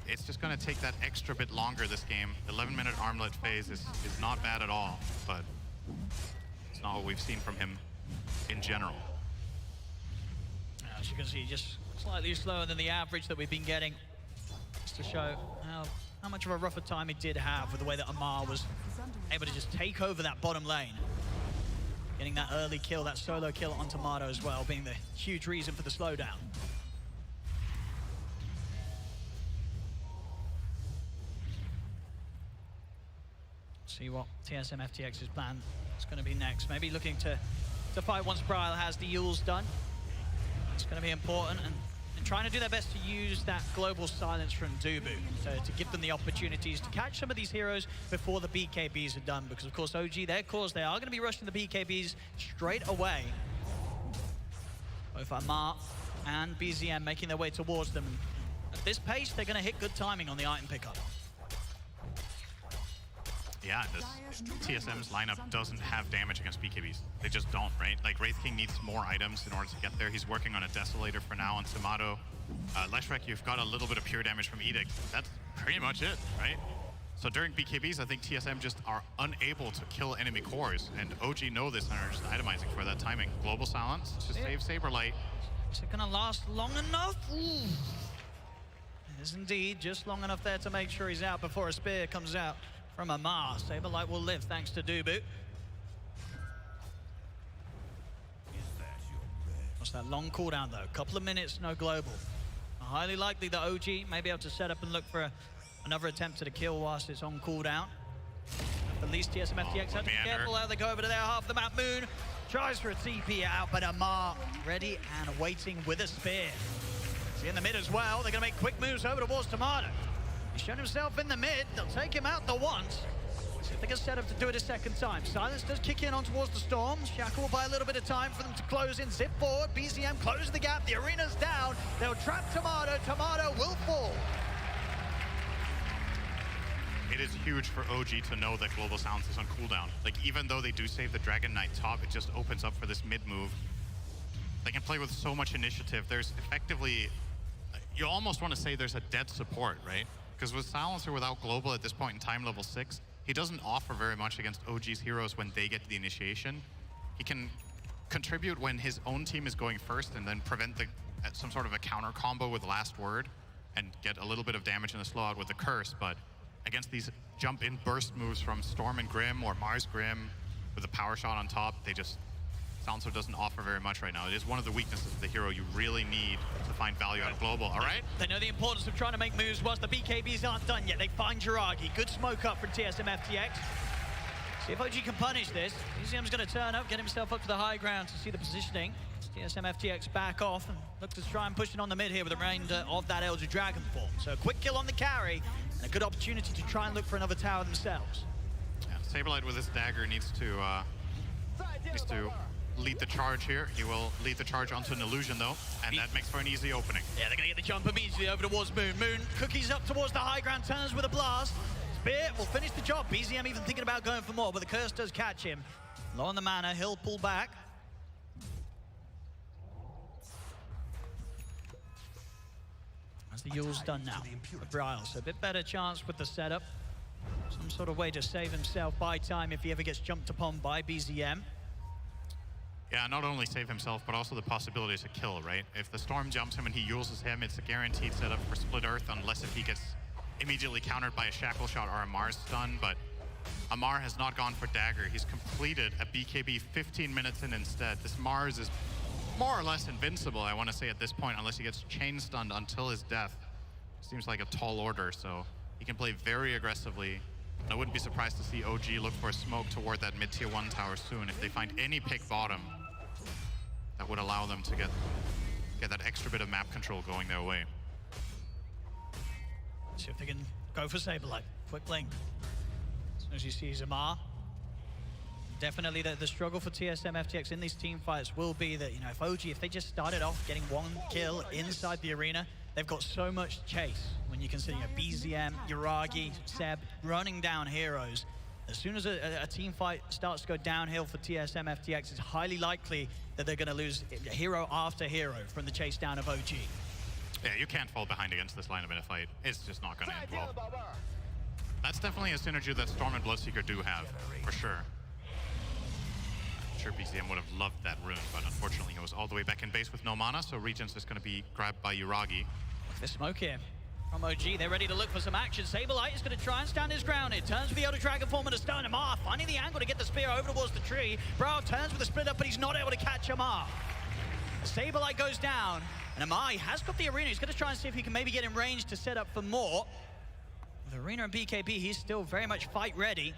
it's just going to take that extra bit longer this game. 11-minute armlet phase is not bad at all, but it's not what we've seen from him in general. As you can see, just slightly slower than the average that we've been getting, just to show how much of a rougher time he did have with the way that Amar was able to just take over that bottom lane. Getting that early kill, that solo kill on Tomato as well, being the huge reason for the slowdown. See what TSM FTX's plan is going to be next. Maybe looking to fight once Braille has the Yules done. It's going to be important, and trying to do their best to use that global silence from Dubu to give them the opportunities to catch some of these heroes before the BKBs are done, because of course OG, their cause, they are going to be rushing the BKBs straight away. Both Amar and BZM making their way towards them. At this pace, they're going to hit good timing on the item pickup. Yeah, this TSM's lineup doesn't have damage against BKBs. They just don't, right? Like, Wraith King needs more items in order to get there. He's working on a Desolator for now on Tomato. Leshrac, you've got a little bit of pure damage from Edict. That's pretty much it, right? So during BKBs, I think TSM just are unable to kill enemy cores, and OG know this and are just itemizing for that timing. Global Silence to save Saberlight. Is it gonna last long enough? Ooh. It is indeed just long enough there to make sure he's out before a spear comes out from Amar. Saberlight will live thanks to Dubu. What's that long cooldown though? Couple of minutes, no global. Highly likely that OG may be able to set up and look for another attempt at a kill whilst it's on cooldown. At least TSM FTX have to be careful how they go over to their half of the map. Moon tries for a TP out, but Amar ready and waiting with a spear. See in the mid as well. They're going to make quick moves over towards Tomato. He's shown himself in the mid. They'll take him out the once. See if they can set up to do it a second time. Silence does kick in on towards the Storm. Shackle will buy a little bit of time for them to close in. Zip forward. BZM closes the gap. The arena's down. They'll trap Tomato. Tomato will fall. It is huge for OG to know that Global Silence is on cooldown. Like, even though they do save the Dragon Knight top, it just opens up for this mid move. They can play with so much initiative. There's effectively, you almost want to say there's a dead support, right? Because with Silencer without Global at this point in time, level 6, he doesn't offer very much against OG's heroes when they get the initiation. He can contribute when his own team is going first and then prevent some sort of a counter combo with Last Word and get a little bit of damage in the slow out with the Curse, but against these jump in burst moves from Storm and Grim or Mars Grim with a power shot on top, Silencer doesn't offer very much right now. It is one of the weaknesses of the hero you really need to find value out of Global, all right? They know the importance of trying to make moves whilst the BKBs aren't done yet. They find Jiragi. Good smoke up from TSM FTX. See if OG can punish this. BZM's going to turn up, get himself up to the high ground to see the positioning. TSM FTX back off and look to try and push it on the mid here with the remainder of that Elder Dragon form. So a quick kill on the carry and a good opportunity to try and look for another tower themselves. Yeah, Saberlight with his dagger needs to lead the charge here. He will lead the charge onto an illusion though, and that makes for an easy opening. Yeah, they're gonna get the jump immediately over towards Moon. Moon cookies up towards the high ground, turns with a blast. Spear will finish the job. BZM even thinking about going for more, but the curse does catch him. Low on the mana, he'll pull back. As the Yule's done now for Bryle, so a bit better chance with the setup. Some sort of way to save himself by time if he ever gets jumped upon by BZM. Yeah, not only save himself, but also the possibility to kill, right? If the Storm jumps him and he uses him, it's a guaranteed setup for Split Earth, unless if he gets immediately countered by a Shackle Shot or a Mars stun, but Amar has not gone for Dagger. He's completed a BKB 15 minutes in instead. This Mars is more or less invincible, I want to say, at this point, unless he gets chain stunned until his death. Seems like a tall order, so he can play very aggressively. I wouldn't be surprised to see OG look for a smoke toward that mid-tier 1 tower soon if they find any pick bottom that would allow them to get that extra bit of map control going their way. See if they can go for Saberlight. Quick blink. As soon as you see Zamar. Definitely the struggle for TSM FTX in these team fights will be that, you know, if they just started off getting one kill inside the arena, they've got so much chase when you consider BZM, Yuragi, Seb running down heroes. As soon as a team fight starts to go downhill for TSM FTX, it's highly likely that they're going to lose hero after hero from the chase down of OG. Yeah, you can't fall behind against this lineup in a fight. It's just not going to end well. That's definitely a synergy that Storm and Bloodseeker do have, for sure. I'm sure BZM would have loved that rune, but unfortunately he was all the way back in base with no mana, so Regent's just going to be grabbed by Yuragi. Look at the smoke here from OG. They're ready to look for some action. Saberlight is going to try and stand his ground. It turns with the Elder Dragon form and a stun. Amar finding the angle to get the spear over towards the tree. Bryle turns with a split up, but he's not able to catch Amar. Saberlight goes down, and Amar has got the arena. He's going to try and see if he can maybe get in range to set up for more. With Arena and BKB, he's still very much fight ready.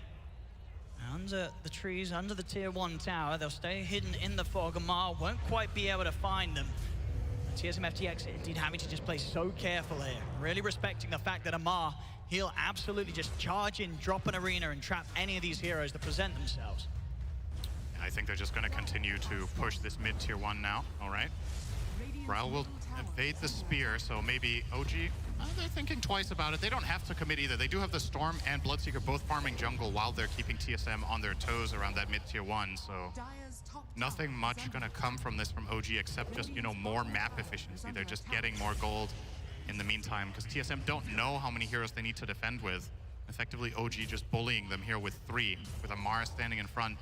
Under the trees, under the tier 1 tower, they'll stay hidden in the fog. Amar won't quite be able to find them. TSM FTX indeed having to just play so careful here, really respecting the fact that Amar, he'll absolutely just charge in, drop an arena, and trap any of these heroes that present themselves. I think they're just going to continue to push this mid-tier 1 now, all right? Bryle will evade the spear, so maybe OG, they're thinking twice about it. They don't have to commit either. They do have the Storm and Bloodseeker both farming jungle while they're keeping TSM on their toes around that mid-tier 1, so nothing much going to come from this from OG except just, you know, more map efficiency. They're just getting more gold in the meantime because TSM don't know how many heroes they need to defend with. Effectively, OG just bullying them here with 3, with Amar standing in front.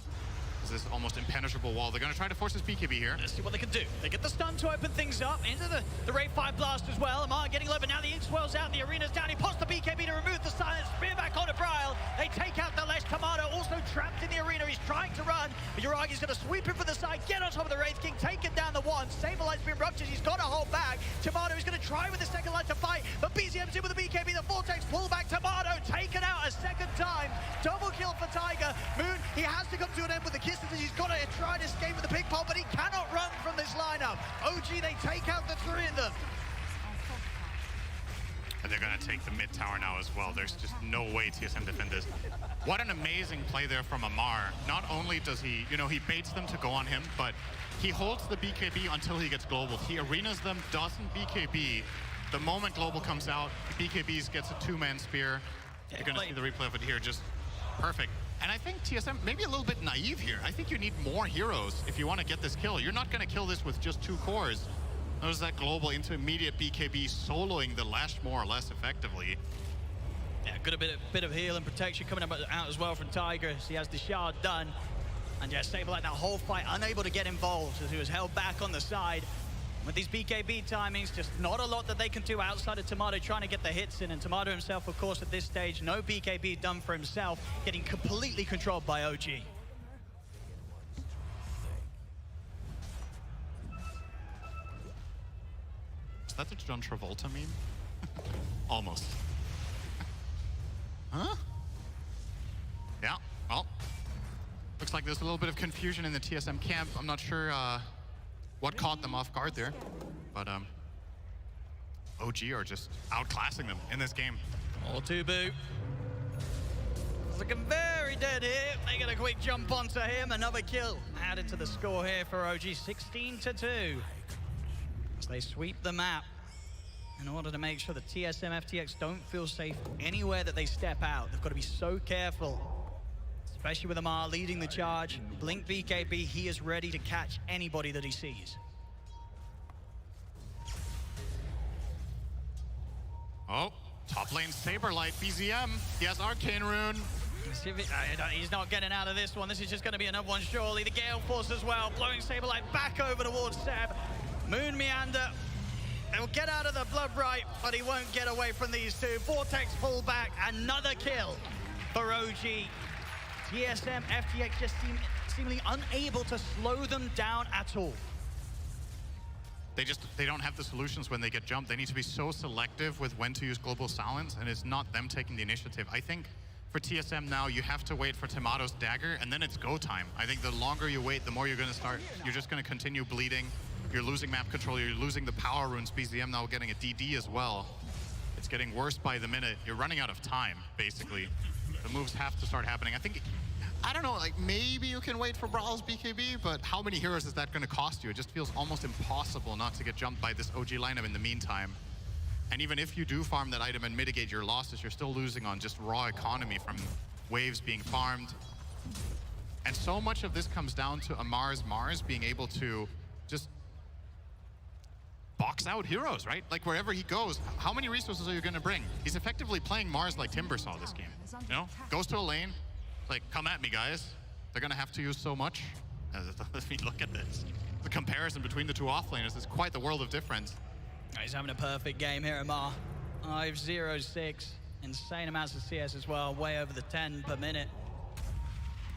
This almost impenetrable wall. They're going to try to force this BKB here. Let's see what they can do. They get the stun to open things up into the Ray 5 blast as well. Amar getting low, but now the ink swells out. The arena's down. He pops the BKB to remove the silence. Spear back onto Bryle. They take out the Lesh. Tomato also trapped in the arena. He's trying to run, but Yuragi's going to sweep him from the side, get on top of the Wraith King, take him down the one. Saberlight's been ruptured. He's got to hold back. Tomato is going to try with the second line to fight, but BZM's in with the BKB. The Vortex pull back. Tomato taken out a second time. Double kill for Tiger. up. OG, they take out the three of them. And they're going to take the mid tower now as well. There's just no way TSM defend this. What an amazing play there from Amar. Not only does he, he baits them to go on him, but he holds the BKB until he gets global. He arenas them, doesn't BKB. The moment global comes out, BKBs gets a two-man spear. You're going to see the replay of it here, just perfect. And I think TSM maybe a little bit naive here. I think you need more heroes if you want to get this kill. You're not going to kill this with just 2 cores. There's that global into immediate BKB soloing the Lash more or less effectively. Yeah, good a bit of heal and protection coming out as well from Tiger as he has the shard done. And yeah, Saberlight that whole fight unable to get involved as he was held back on the side. With these BKB timings, just not a lot that they can do outside of Tomato trying to get the hits in. And Tomato himself, of course, at this stage, no BKB done for himself, getting completely controlled by OG. Is that the John Travolta meme? Almost. Huh? Yeah, well, looks like there's a little bit of confusion in the TSM camp. I'm not sure what caught them off guard there, but OG are just outclassing them in this game. All to boot. It's looking very dead here. They get a quick jump onto him. Another kill added to the score here for OG, 16-2. As they sweep the map in order to make sure that TSM FTX don't feel safe anywhere that they step out. They've got to be so careful, especially with Amar leading the charge. Blink BKB, he is ready to catch anybody that he sees. Oh, top lane Saberlight, BZM. He has Arcane Rune. He's not getting out of this one. This is just going to be another one, surely. The Gale Force as well, blowing Saberlight back over towards Seb. Moon Meander. He'll get out of the Blood Right, but he won't get away from these two. Vortex pull back, another kill for OG. TSM FTX just seemingly unable to slow them down at all. They don't have the solutions when they get jumped. They need to be so selective with when to use Global Silence, and it's not them taking the initiative. I think for TSM now, you have to wait for Tomato's dagger, and then it's go time. I think the longer you wait, the more you're going to start. You're just going to continue bleeding. You're losing map control. You're losing the power runes. BZM now getting a DD as well. It's getting worse by the minute. You're running out of time, basically. The moves have to start happening. I don't know, like maybe you can wait for Brawl's BKB, but how many heroes is that going to cost you? It just feels almost impossible not to get jumped by this OG lineup in the meantime. And even if you do farm that item and mitigate your losses, you're still losing on just raw economy from waves being farmed. And so much of this comes down to Amar's Mars being able to just box out heroes, right? Like wherever he goes, how many resources are you going to bring? He's effectively playing Mars like Timbersaw this game. You know, goes to a lane, like, come at me, guys. They're going to have to use so much. I mean, look at this. The comparison between the two offlaners is quite the world of difference. He's having a perfect game here, Amar. 5-0-6. Insane amounts of CS as well, way over the 10 per minute.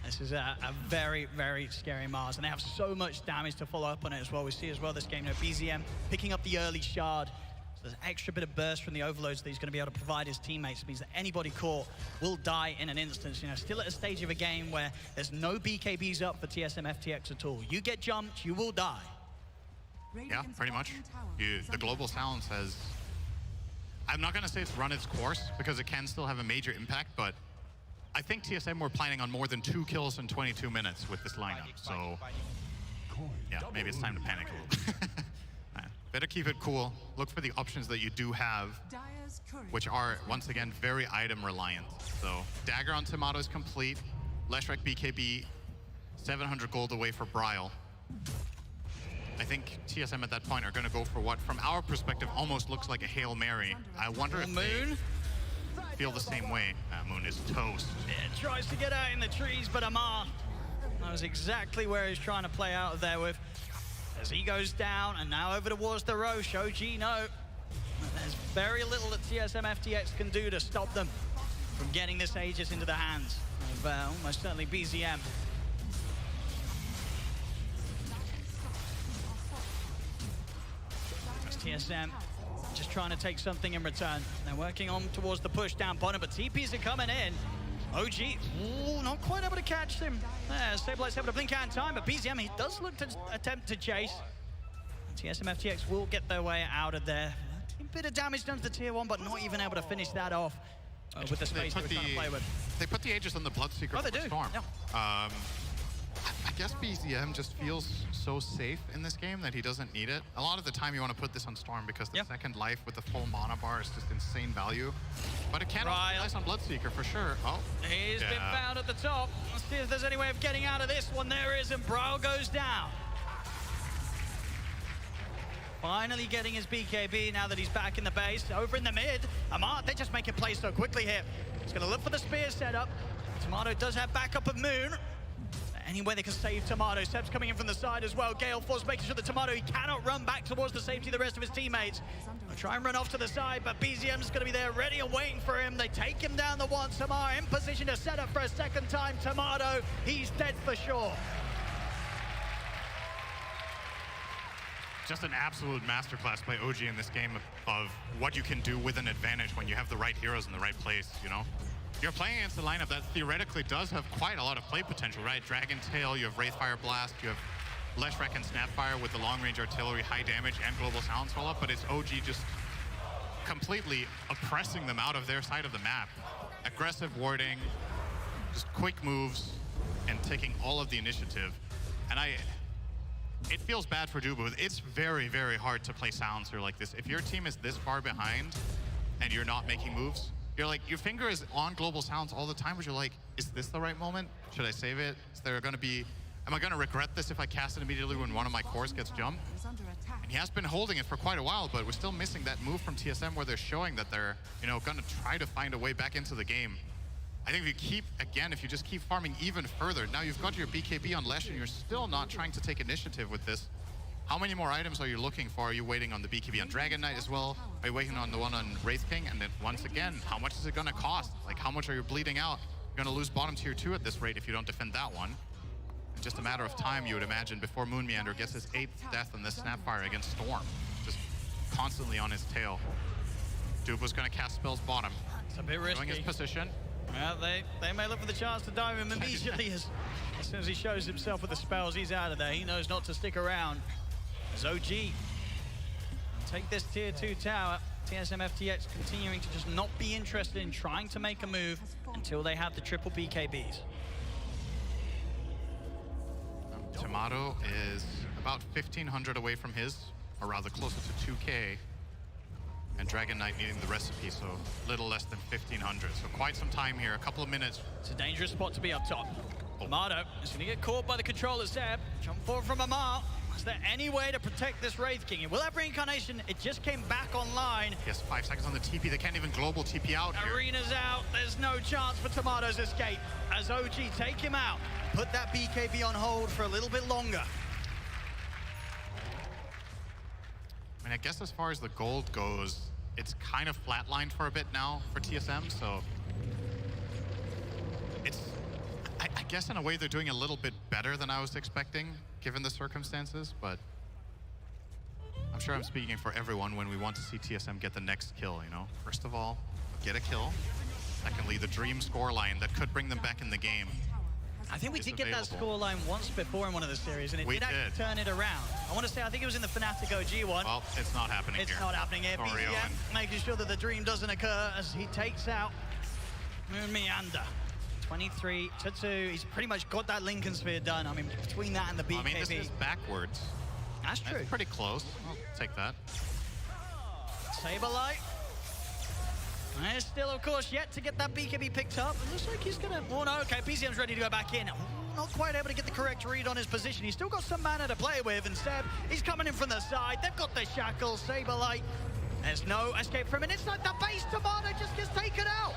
This is a very, very scary Mars, and they have so much damage to follow up on it as well. We see as well this game, BZM picking up the early shard. So there's an extra bit of burst from the overloads that he's going to be able to provide his teammates. It means that anybody caught will die in an instance. You know, still at a stage of a game where there's no BKBs up for TSM FTX at all. You get jumped, you will die. Yeah, pretty much. The Global Silence has... I'm not going to say it's run its course, because it can still have a major impact, but I think TSM were planning on more than 2 kills in 22 minutes with this lineup, so yeah, maybe it's time to panic a little bit. Better keep it cool. Look for the options that you do have, which are, once again, very item reliant. So, Dagger on Tomato is complete. Leshrac BKB, 700 gold away for Bryle. I think TSM at that point are going to go for what, from our perspective, almost looks like a Hail Mary. I wonder if Moon feel the same way. Moon is toast. It tries to get out in the trees, but Amar knows exactly where he's trying to play out of there with. As he goes down, and now over towards the Roche. OG, no. There's very little that TSM FTX can do to stop them from getting this Aegis into the hands of almost certainly BZM. As TSM just trying to take something in return. They're working on towards the push down bottom, but TPs are coming in. OG, ooh, not quite able to catch him. Saberlight's able to blink out in time, but BZM, he does look to attempt to chase. TSM FTX will get their way out of there. A bit of damage done to the tier 1, but not even able to finish that off with the space they were trying to play with. They put the Aegis on the Bloodseeker Oh, they for do. Storm. Yeah. I guess BZM just feels so safe in this game that he doesn't need it. A lot of the time you want to put this on Storm because the second life with the full mana bar is just insane value. But it can also be nice on Bloodseeker for sure. Oh, He's been found at the top. Let's see if there's any way of getting out of this one. There is, and Brawl goes down. Finally getting his BKB now that he's back in the base. Over in the mid, Amar, they're just making plays so quickly here. He's going to look for the spear setup. Tomato does have backup of Moon. Any way they can save Tomato. Seb's coming in from the side as well. Gale Force making sure that Tomato, he cannot run back towards the safety of the rest of his teammates. They'll try and run off to the side, but BZM's going to be there ready and waiting for him. They take him down the one. Tamar in position to set up for a second time. Tomato, he's dead for sure. just an absolute masterclass by OG in this game of what you can do with an advantage when you have the right heroes in the right place, you know? You're playing against a lineup that theoretically does have quite a lot of play potential, right? Dragon Tail, you have Wraithfire Blast, you have Leshrac and Snapfire with the long-range artillery, high damage, and Global Silence roll-up, but it's OG just completely oppressing them out of their side of the map. Aggressive warding, just quick moves, and taking all of the initiative. And it feels bad for Dubu. It's very, very hard to play Silencer like this. If your team is this far behind and you're not making moves, you're like, your finger is on Global Silence all the time, but you're like, is this the right moment? Should I save it? Is there gonna be, am I gonna regret this if I cast it immediately when one of my cores gets jumped? And he has been holding it for quite a while, but we're still missing that move from TSM where they're showing that they're, you know, gonna try to find a way back into the game. I think if you keep, again, if you just keep farming even further, now you've got your BKB on Lesh and you're still not trying to take initiative with this. How many more items are you looking for? Are you waiting on the BKB on Dragon Knight as well? Are you waiting on the one on Wraith King? And then once again, how much is it gonna cost? Like, how much are you bleeding out? You're gonna lose bottom tier 2 at this rate if you don't defend that one. It's just a matter of time, you would imagine, before Moon Meander gets his 8th death on this Snapfire against Storm. Just constantly on his tail. Dubu's gonna cast spells bottom. It's a bit risky. Knowing his position. Well, they may look for the chance to dive him immediately as soon as he shows himself with the spells, he's out of there. He knows not to stick around. As OG take this tier 2 tower, TSM FTX continuing to just not be interested in trying to make a move until they have the triple BKBs. Tomato is about 1,500 away from his, or rather closer to 2K. And Dragon Knight needing the recipe, so little less than 1,500. So quite some time here, a couple of minutes. It's a dangerous spot to be up top. Tomato is going to get caught by the controller, Zeb. Jump forward from Amar. Is there any way to protect this Wraith King? It will have Reincarnation. It just came back online. Yes, 5 seconds on the TP. They can't even global TP out here. Arena's out. There's no chance for Tomato's escape. As OG take him out. Put that BKB on hold for a little bit longer. I mean, I guess as far as the gold goes, it's kind of flatlined for a bit now for TSM, so it's, I guess in a way they're doing a little bit better than I was expecting, given the circumstances, but I'm sure I'm speaking for everyone when we want to see TSM get the next kill, you know? First of all, get a kill. Secondly, the dream scoreline that could bring them back in the game. I think we did get that scoreline once before in one of the series, and it did actually turn it around. I want to say, I think it was in the Fnatic OG one. Well, it's not happening here. It's not happening here. Sorry, BZM making sure that the dream doesn't occur as he takes out Moon Meander. 23-2. He's pretty much got that Lincoln Sphere done. I mean, between that and the BKB. I mean, this is backwards. That's true. That's pretty close. I'll take that. Saberlight. There's still, of course, yet to get that BKB picked up. It looks like he's gonna, oh no, okay, BZM's ready to go back in. Not quite able to get the correct read on his position. He's still got some mana to play with, and Seb, he's coming in from the side. They've got the shackles, Saberlight. There's no escape from it. Inside the base, Tomato just gets taken out.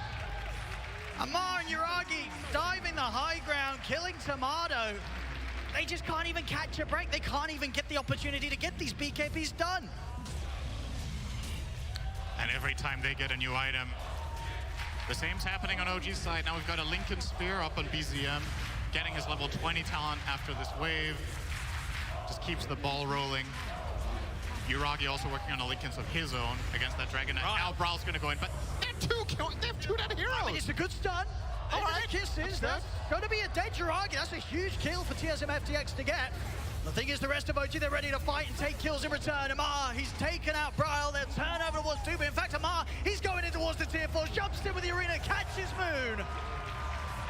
Amar and Yuragi diving the high ground, killing Tomato. They just can't even catch a break. They can't even get the opportunity to get these BKBs done. And every time they get a new item, the same's happening on OG's side. Now we've got a Lincoln Sphere up on BZM, getting his level 20 talent after this wave. Just keeps the ball rolling. Yuragi also working on a Lincolns of his own against that Dragon Knight. Now Brawl's gonna go in, but they have two dead heroes. I mean, it's a good stun. All right, kisses. That's going to be a dead Yuragi. That's a huge kill for TSM FTX to get. The thing is, the rest of OG, they're ready to fight and take kills in return. Amar, he's taken out Bryle. They'll turn over towards Tuba. In fact, Amar, he's going in towards the tier 4, jumps in with the arena, catches Moon.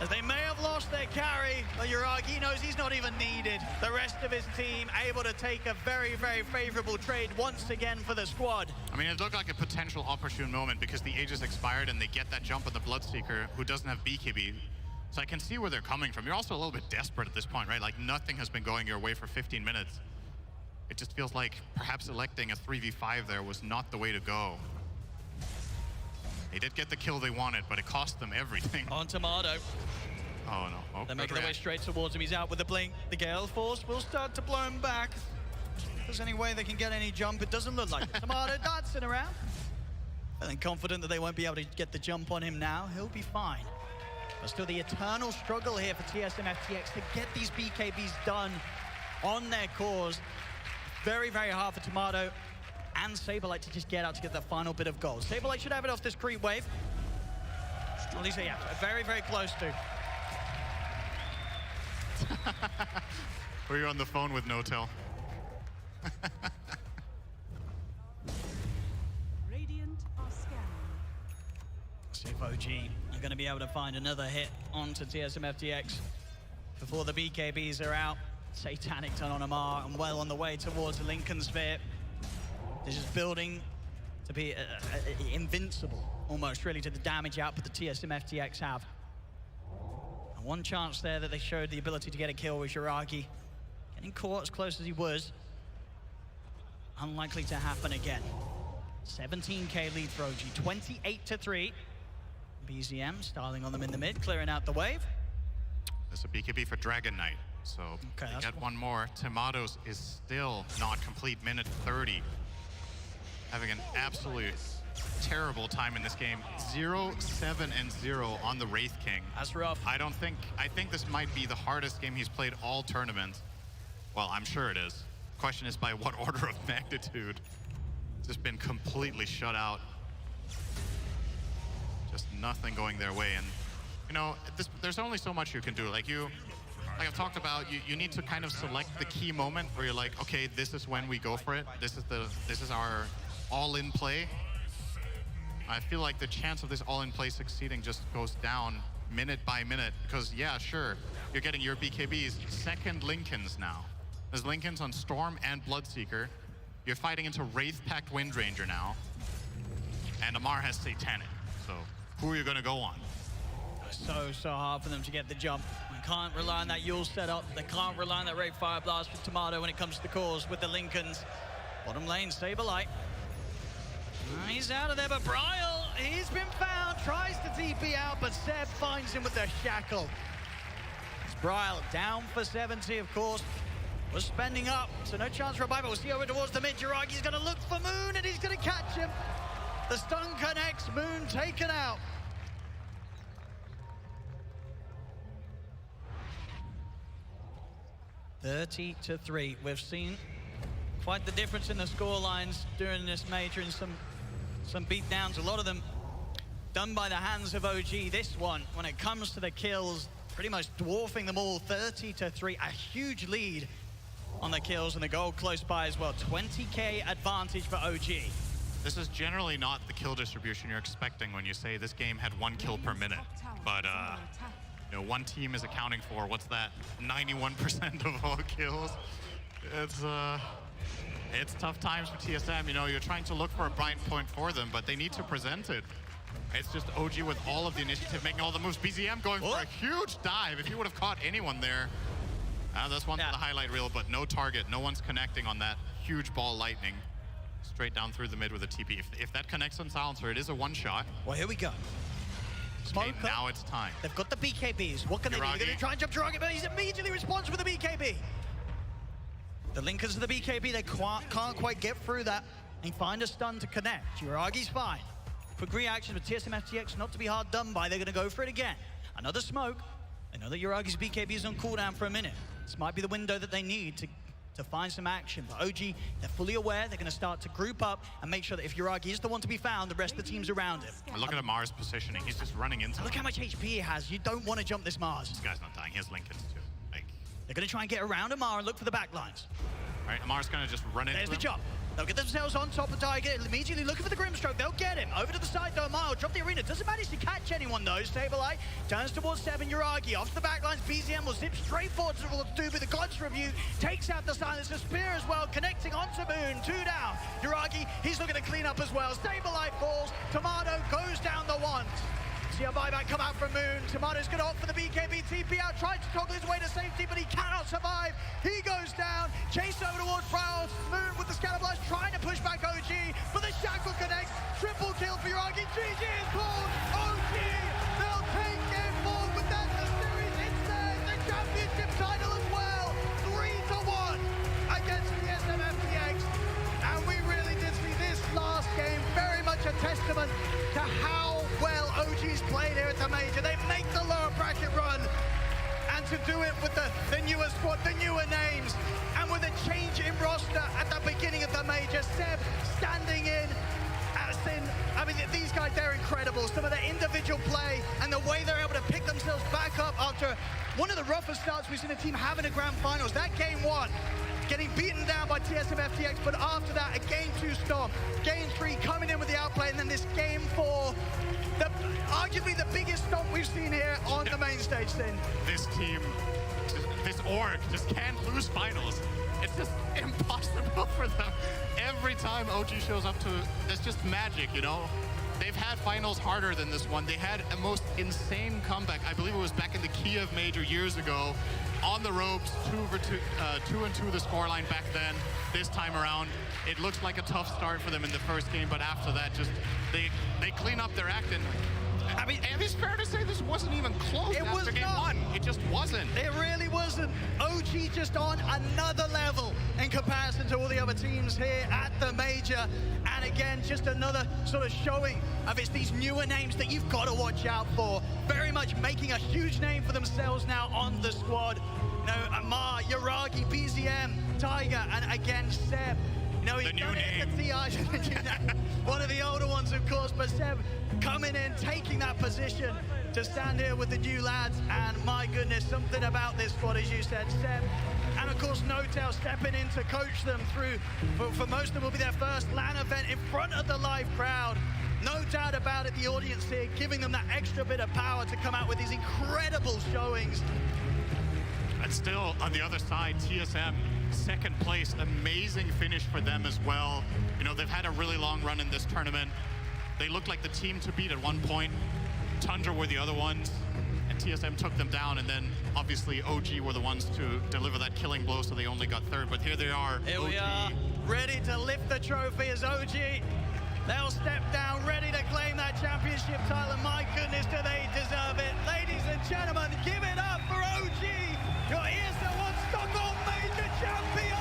As they may have lost their carry, but Yuragi knows he's not even needed. The rest of his team able to take a very, very favorable trade once again for the squad. I mean, it looked like a potential opportune moment because the Aegis expired and they get that jump on the Bloodseeker, who doesn't have BKB. So I can see where they're coming from. You're also a little bit desperate at this point, right? Like, nothing has been going your way for 15 minutes. It just feels like perhaps electing a 3v5 there was not the way to go. They did get the kill they wanted, but it cost them everything. On Tomato. Oh, no. Oh, They're making their way straight towards him. He's out with the blink. The Gale Force will start to blow him back. If there's any way they can get any jump, it doesn't look like it. Tomato dancing around. Feeling confident that they won't be able to get the jump on him now. He'll be fine. But still the eternal struggle here for TSM FTX to get these BKBs done on their cores. Very, very hard for Tomato and Saberlight to just get out to get that final bit of gold. Saberlight should have it off this creep wave. At least, yeah, very, very close to. Or you're on the phone with No-Tell. Radiant are scanning. See if OG are going to be able to find another hit onto TSM FTX before the BKBs are out. Satanic turn on Amar and well on the way towards the Lincoln Sphere. This is building to be invincible, almost really, to the damage output the TSM FTX have. And one chance there that they showed the ability to get a kill with Yuragi. Getting caught as close as he was. Unlikely to happen again. 17k lead for OG, 28-3. BZM styling on them in the mid, clearing out the wave. There's a BKB for Dragon Knight, so Okay, they get one more. Tomatoes is still not complete, minute 30. Having an absolute terrible time in this game. 0-7-0 on the Wraith King. That's rough. I think this might be the hardest game he's played all tournament. Well, I'm sure it is. Question is by what order of magnitude? It's just been completely shut out. Just nothing going their way. And, you know, there's only so much you can do. Like I've talked about, you need to kind of select the key moment where you're like, okay, this is when we go for it. This is our all-in play. I feel like the chance of this all-in play succeeding just goes down minute by minute because, yeah, sure, you're getting your BKBs. Second Lincolns now. There's Lincolns on Storm and Bloodseeker. You're fighting into Wraith-packed Windranger now. And Amar has Satanic. So who are you going to go on? So hard for them to get the jump. They can't rely on that Yule setup. They can't rely on that Wraith Fire Blast with Tomato when it comes to the cores with the Lincolns. Bottom lane, Saberlight. He's out of there, but Bryle, he's been found. Tries to TP out, but Seb finds him with the shackle. It's Bryle down for 70, of course. Was spending up, so no chance for a buy, but we'll see over towards the mid. Yuragi's going to look for Moon, and he's going to catch him. The stun connects, Moon taken out. (30-3). We've seen quite the difference in the score lines during this major and some beatdowns. A lot of them done by the hands of OG. This one, when it comes to the kills, pretty much dwarfing them all. 30-3, a huge lead on the kills and the goal close by as well. 20k advantage for OG. This is generally not the kill distribution you're expecting when you say this game had 1 kill per minute. But you know, one team is accounting for, what's that, 91% of all kills. It's tough times for TSM. You know, you're trying to look for a bright point for them, but they need to present it. It's just OG with all of the initiative, making all the moves. BZM going for a huge dive. If he would have caught anyone there, that's one for the highlight reel, but no target. No one's connecting on that huge ball lightning. Straight down through the mid with a TP. If that connects on Silencer, it is a one-shot. Well, here we go. Okay, now it's time. They've got the BKBs. What can they do? They're going to try and jump Yuragi, but he's immediately responds with the BKB. The Linkers of the BKB, they can't quite get through that and find a stun to connect. Yuragi's fine. Quick reaction, but TSM FTX not to be hard done by. They're going to go for it again. Another smoke. They know that Yuragi's BKB is on cooldown for a minute. This might be the window that they need to find some action. But OG, they're fully aware. They're going to start to group up and make sure that if Yuragi is the one to be found, the rest of the team's around him. Look at Amar's positioning. He's just running into Look how much HP he has. You don't want to jump this Mars. This guy's not dying. He has Lincolns too. Like, They're going to try and get around Amar and look for the back lines. All right, Amar's going to just run into There's the them. chop. They'll get themselves on top of Tiger, immediately looking for the Grimstroke. They'll get him. Over to the side, though. Amar will drop the arena. Doesn't manage to catch anyone, though. Saberlight turns towards 7. Yuragi off the back lines. BZM will zip straight forward to do with the God's Review. Takes out the Silencer Spear as well, connecting onto Moon. 2 down. Yuragi, he's looking to clean up as well. Saberlight falls. Tomato goes down the ones. See a buyback come out from Moon. Tomato's going to opt for the BKB TP out. Tries to toggle his way to safety, but he cannot survive. He goes down. Chase over towards Prowl. Moon with the scatter blast trying to push back OG, but the shackle connects. Triple kill for Yuragi. GG is called. OG, they'll take game 4 with that. The series instead. The championship title as well. 3-1 against TSM FTX. And we really did see this last game very much a testament to how well OG's played here at the Major. They make the lower bracket run, and to do it with the newer squad, the newer names, and with a change in roster at the beginning of the Major. Seb standing in, I mean, these guys, they're incredible. Some of their individual play and the way they're able to pick themselves back up after one of the roughest starts we've seen a team have in a Grand Finals. That game 1, getting beaten down by TSM FTX, but after that, a game 2 stop. Game 3 coming in with the outplay, and then this game 4, arguably the biggest stomp we've seen here on the main stage, Sin. This team, this org just can't lose finals. It's just impossible for them. Every time OG shows up to, it's just magic, you know? They've had finals harder than this one. They had a most insane comeback. I believe it was back in the Kiev Major years ago. On the ropes, 2-2 the scoreline back then. This time around, it looks like a tough start for them in the first game, but after that, just they clean up their act. And I mean, and it's fair to say this wasn't even close after game 1. It just wasn't. It really wasn't. OG just on another level in comparison to all the other teams here at the Major. And again, just another sort of showing of it's these newer names that you've got to watch out for. Very much making a huge name for themselves now on the squad. You know, Amar, Yuragi, BZM, Tiger, and again, Seb. You know, he's done it at the TI. One of the older ones, of course, but Seb coming in, taking that position to stand here with the new lads. And my goodness, something about this squad, as you said, Seb. And of course, No-Tail stepping in to coach them through, for most of them will be their first LAN event in front of the live crowd. No doubt about it, the audience here giving them that extra bit of power to come out with these incredible showings. And still, on the other side, TSM, second place, amazing finish for them as well. You know, they've had a really long run in this tournament. They looked like the team to beat at one point. Tundra were the other ones, and TSM took them down, and then obviously OG were the ones to deliver that killing blow, so they only got third. But here they are, Here OG. we are, ready to lift the trophy as OG. They'll step down, ready to claim that championship title, and my goodness, do they deserve it. Ladies and gentlemen, give it up for OG, your ESL 1 Stockholm Major champion!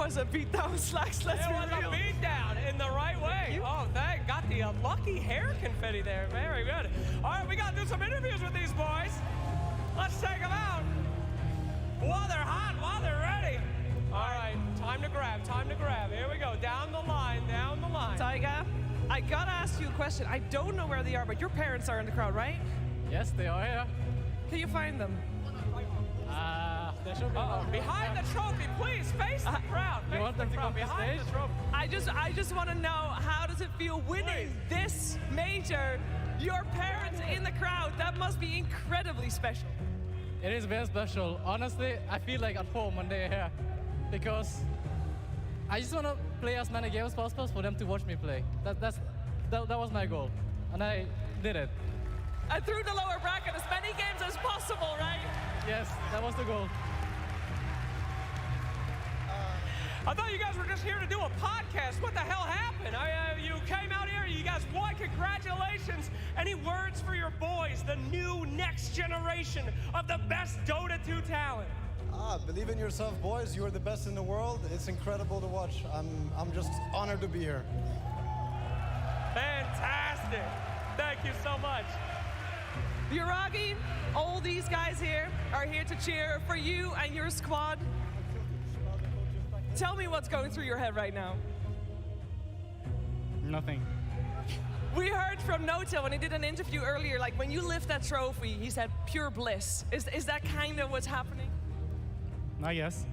was a beatdown, Slacks. Let's be real. It was a beatdown in the right way. Oh, thank. Got the lucky hair confetti there. Very good. All right, we got to do some interviews with these boys. Let's take them out. While they're hot, while they're ready. All right, time to grab, time to grab. Here we go, down the line, down the line. Taiga, I gotta ask you a question. I don't know where they are, but your parents are in the crowd, right? Yes, they are here. Can you find them? They should be behind the trophy, please, face the crowd. You want them to come behind stage? the trophy. I just want to know, how does it feel winning this major? Your parents in the crowd, that must be incredibly special. It is very special. Honestly, I feel like at home when they're here, because I just want to play as many games as possible for them to watch me play. That was my goal, and I did it. And through the lower bracket, as many games as possible, right? Yes, that was the goal. I thought you guys were just here to do a podcast. What the hell happened? You came out here, you guys won, congratulations. Any words for your boys, the new next generation of the best Dota 2 talent? Believe in yourself, boys. You are the best in the world. It's incredible to watch. I'm just honored to be here. Fantastic. Thank you so much. Yuragi, all these guys here are here to cheer for you and your squad. Tell me what's going through your head right now. Nothing. We heard from Nota when he did an interview earlier, like when you lift that trophy, he said pure bliss. Is that kind of what's happening? I guess.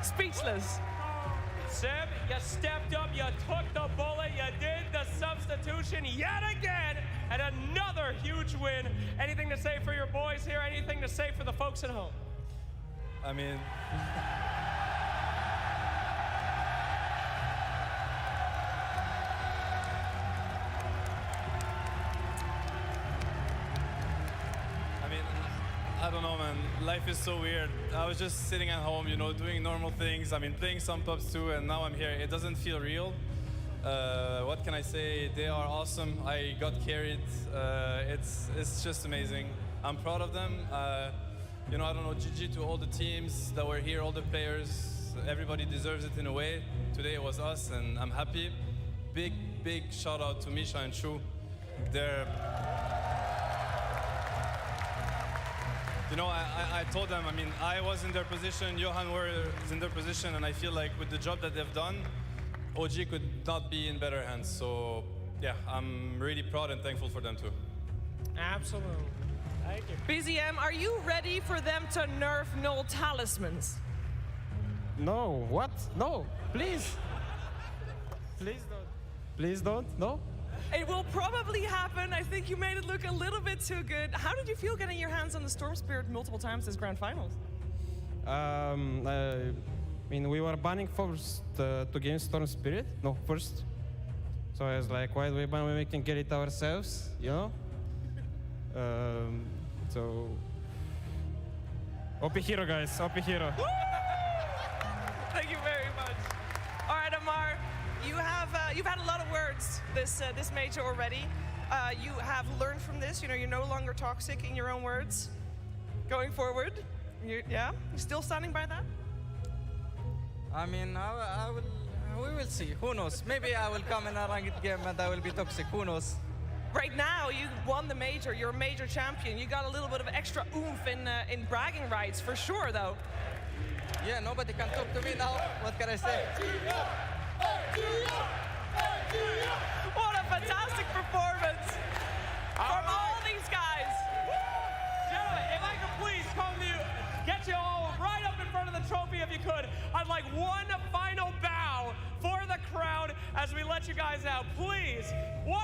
Speechless. Seb, you stepped up, you took the bullet, you did the substitution yet again, and another huge win. Anything to say for your boys here? Anything to say for the folks at home? I mean, I don't know, man. Life is so weird. I was just sitting at home, you know, doing normal things. I mean, playing some pubs too, and now I'm here. It doesn't feel real. What can I say? They are awesome. I got carried. It's just amazing. I'm proud of them. You know, I don't know, GG to all the teams that were here, all the players. Everybody deserves it in a way. Today it was us, and I'm happy. Big, big shout out to Misha and Shu. They're... You know, I told them, I mean, I was in their position, Johan was in their position, and I feel like with the job that they've done, OG could not be in better hands. So, yeah, I'm really proud and thankful for them too. Absolutely. Thank you. BZM, are you ready for them to nerf null talismans? No, what? No, please. Please don't. Please don't, no? It will probably happen. I think you made it look a little bit too good. How did you feel getting your hands on the Storm Spirit multiple times this Grand Finals? I mean, we were banning first to game Storm Spirit. No, first. So I was like, why do we ban when we can get it ourselves, you know? So... OP hero, guys, OP hero. Thank you very much. All right, Amar, you've had a lot of words this major already. You have learned from this. You know, you're no longer toxic in your own words. Going forward, you're still standing by that? I mean, we will see. Who knows? Maybe I will come in a ranked game and I will be toxic. Who knows? Right now, you won the major. You're a major champion. You got a little bit of extra oomph in bragging rights, for sure, though. Yeah, nobody can talk to me now. What can I say? What a fantastic performance from all these guys. Gentlemen, if I could please come to you, get you all right up in front of the trophy if you could. I'd like one final bow for the crowd as we let you guys out. Please, one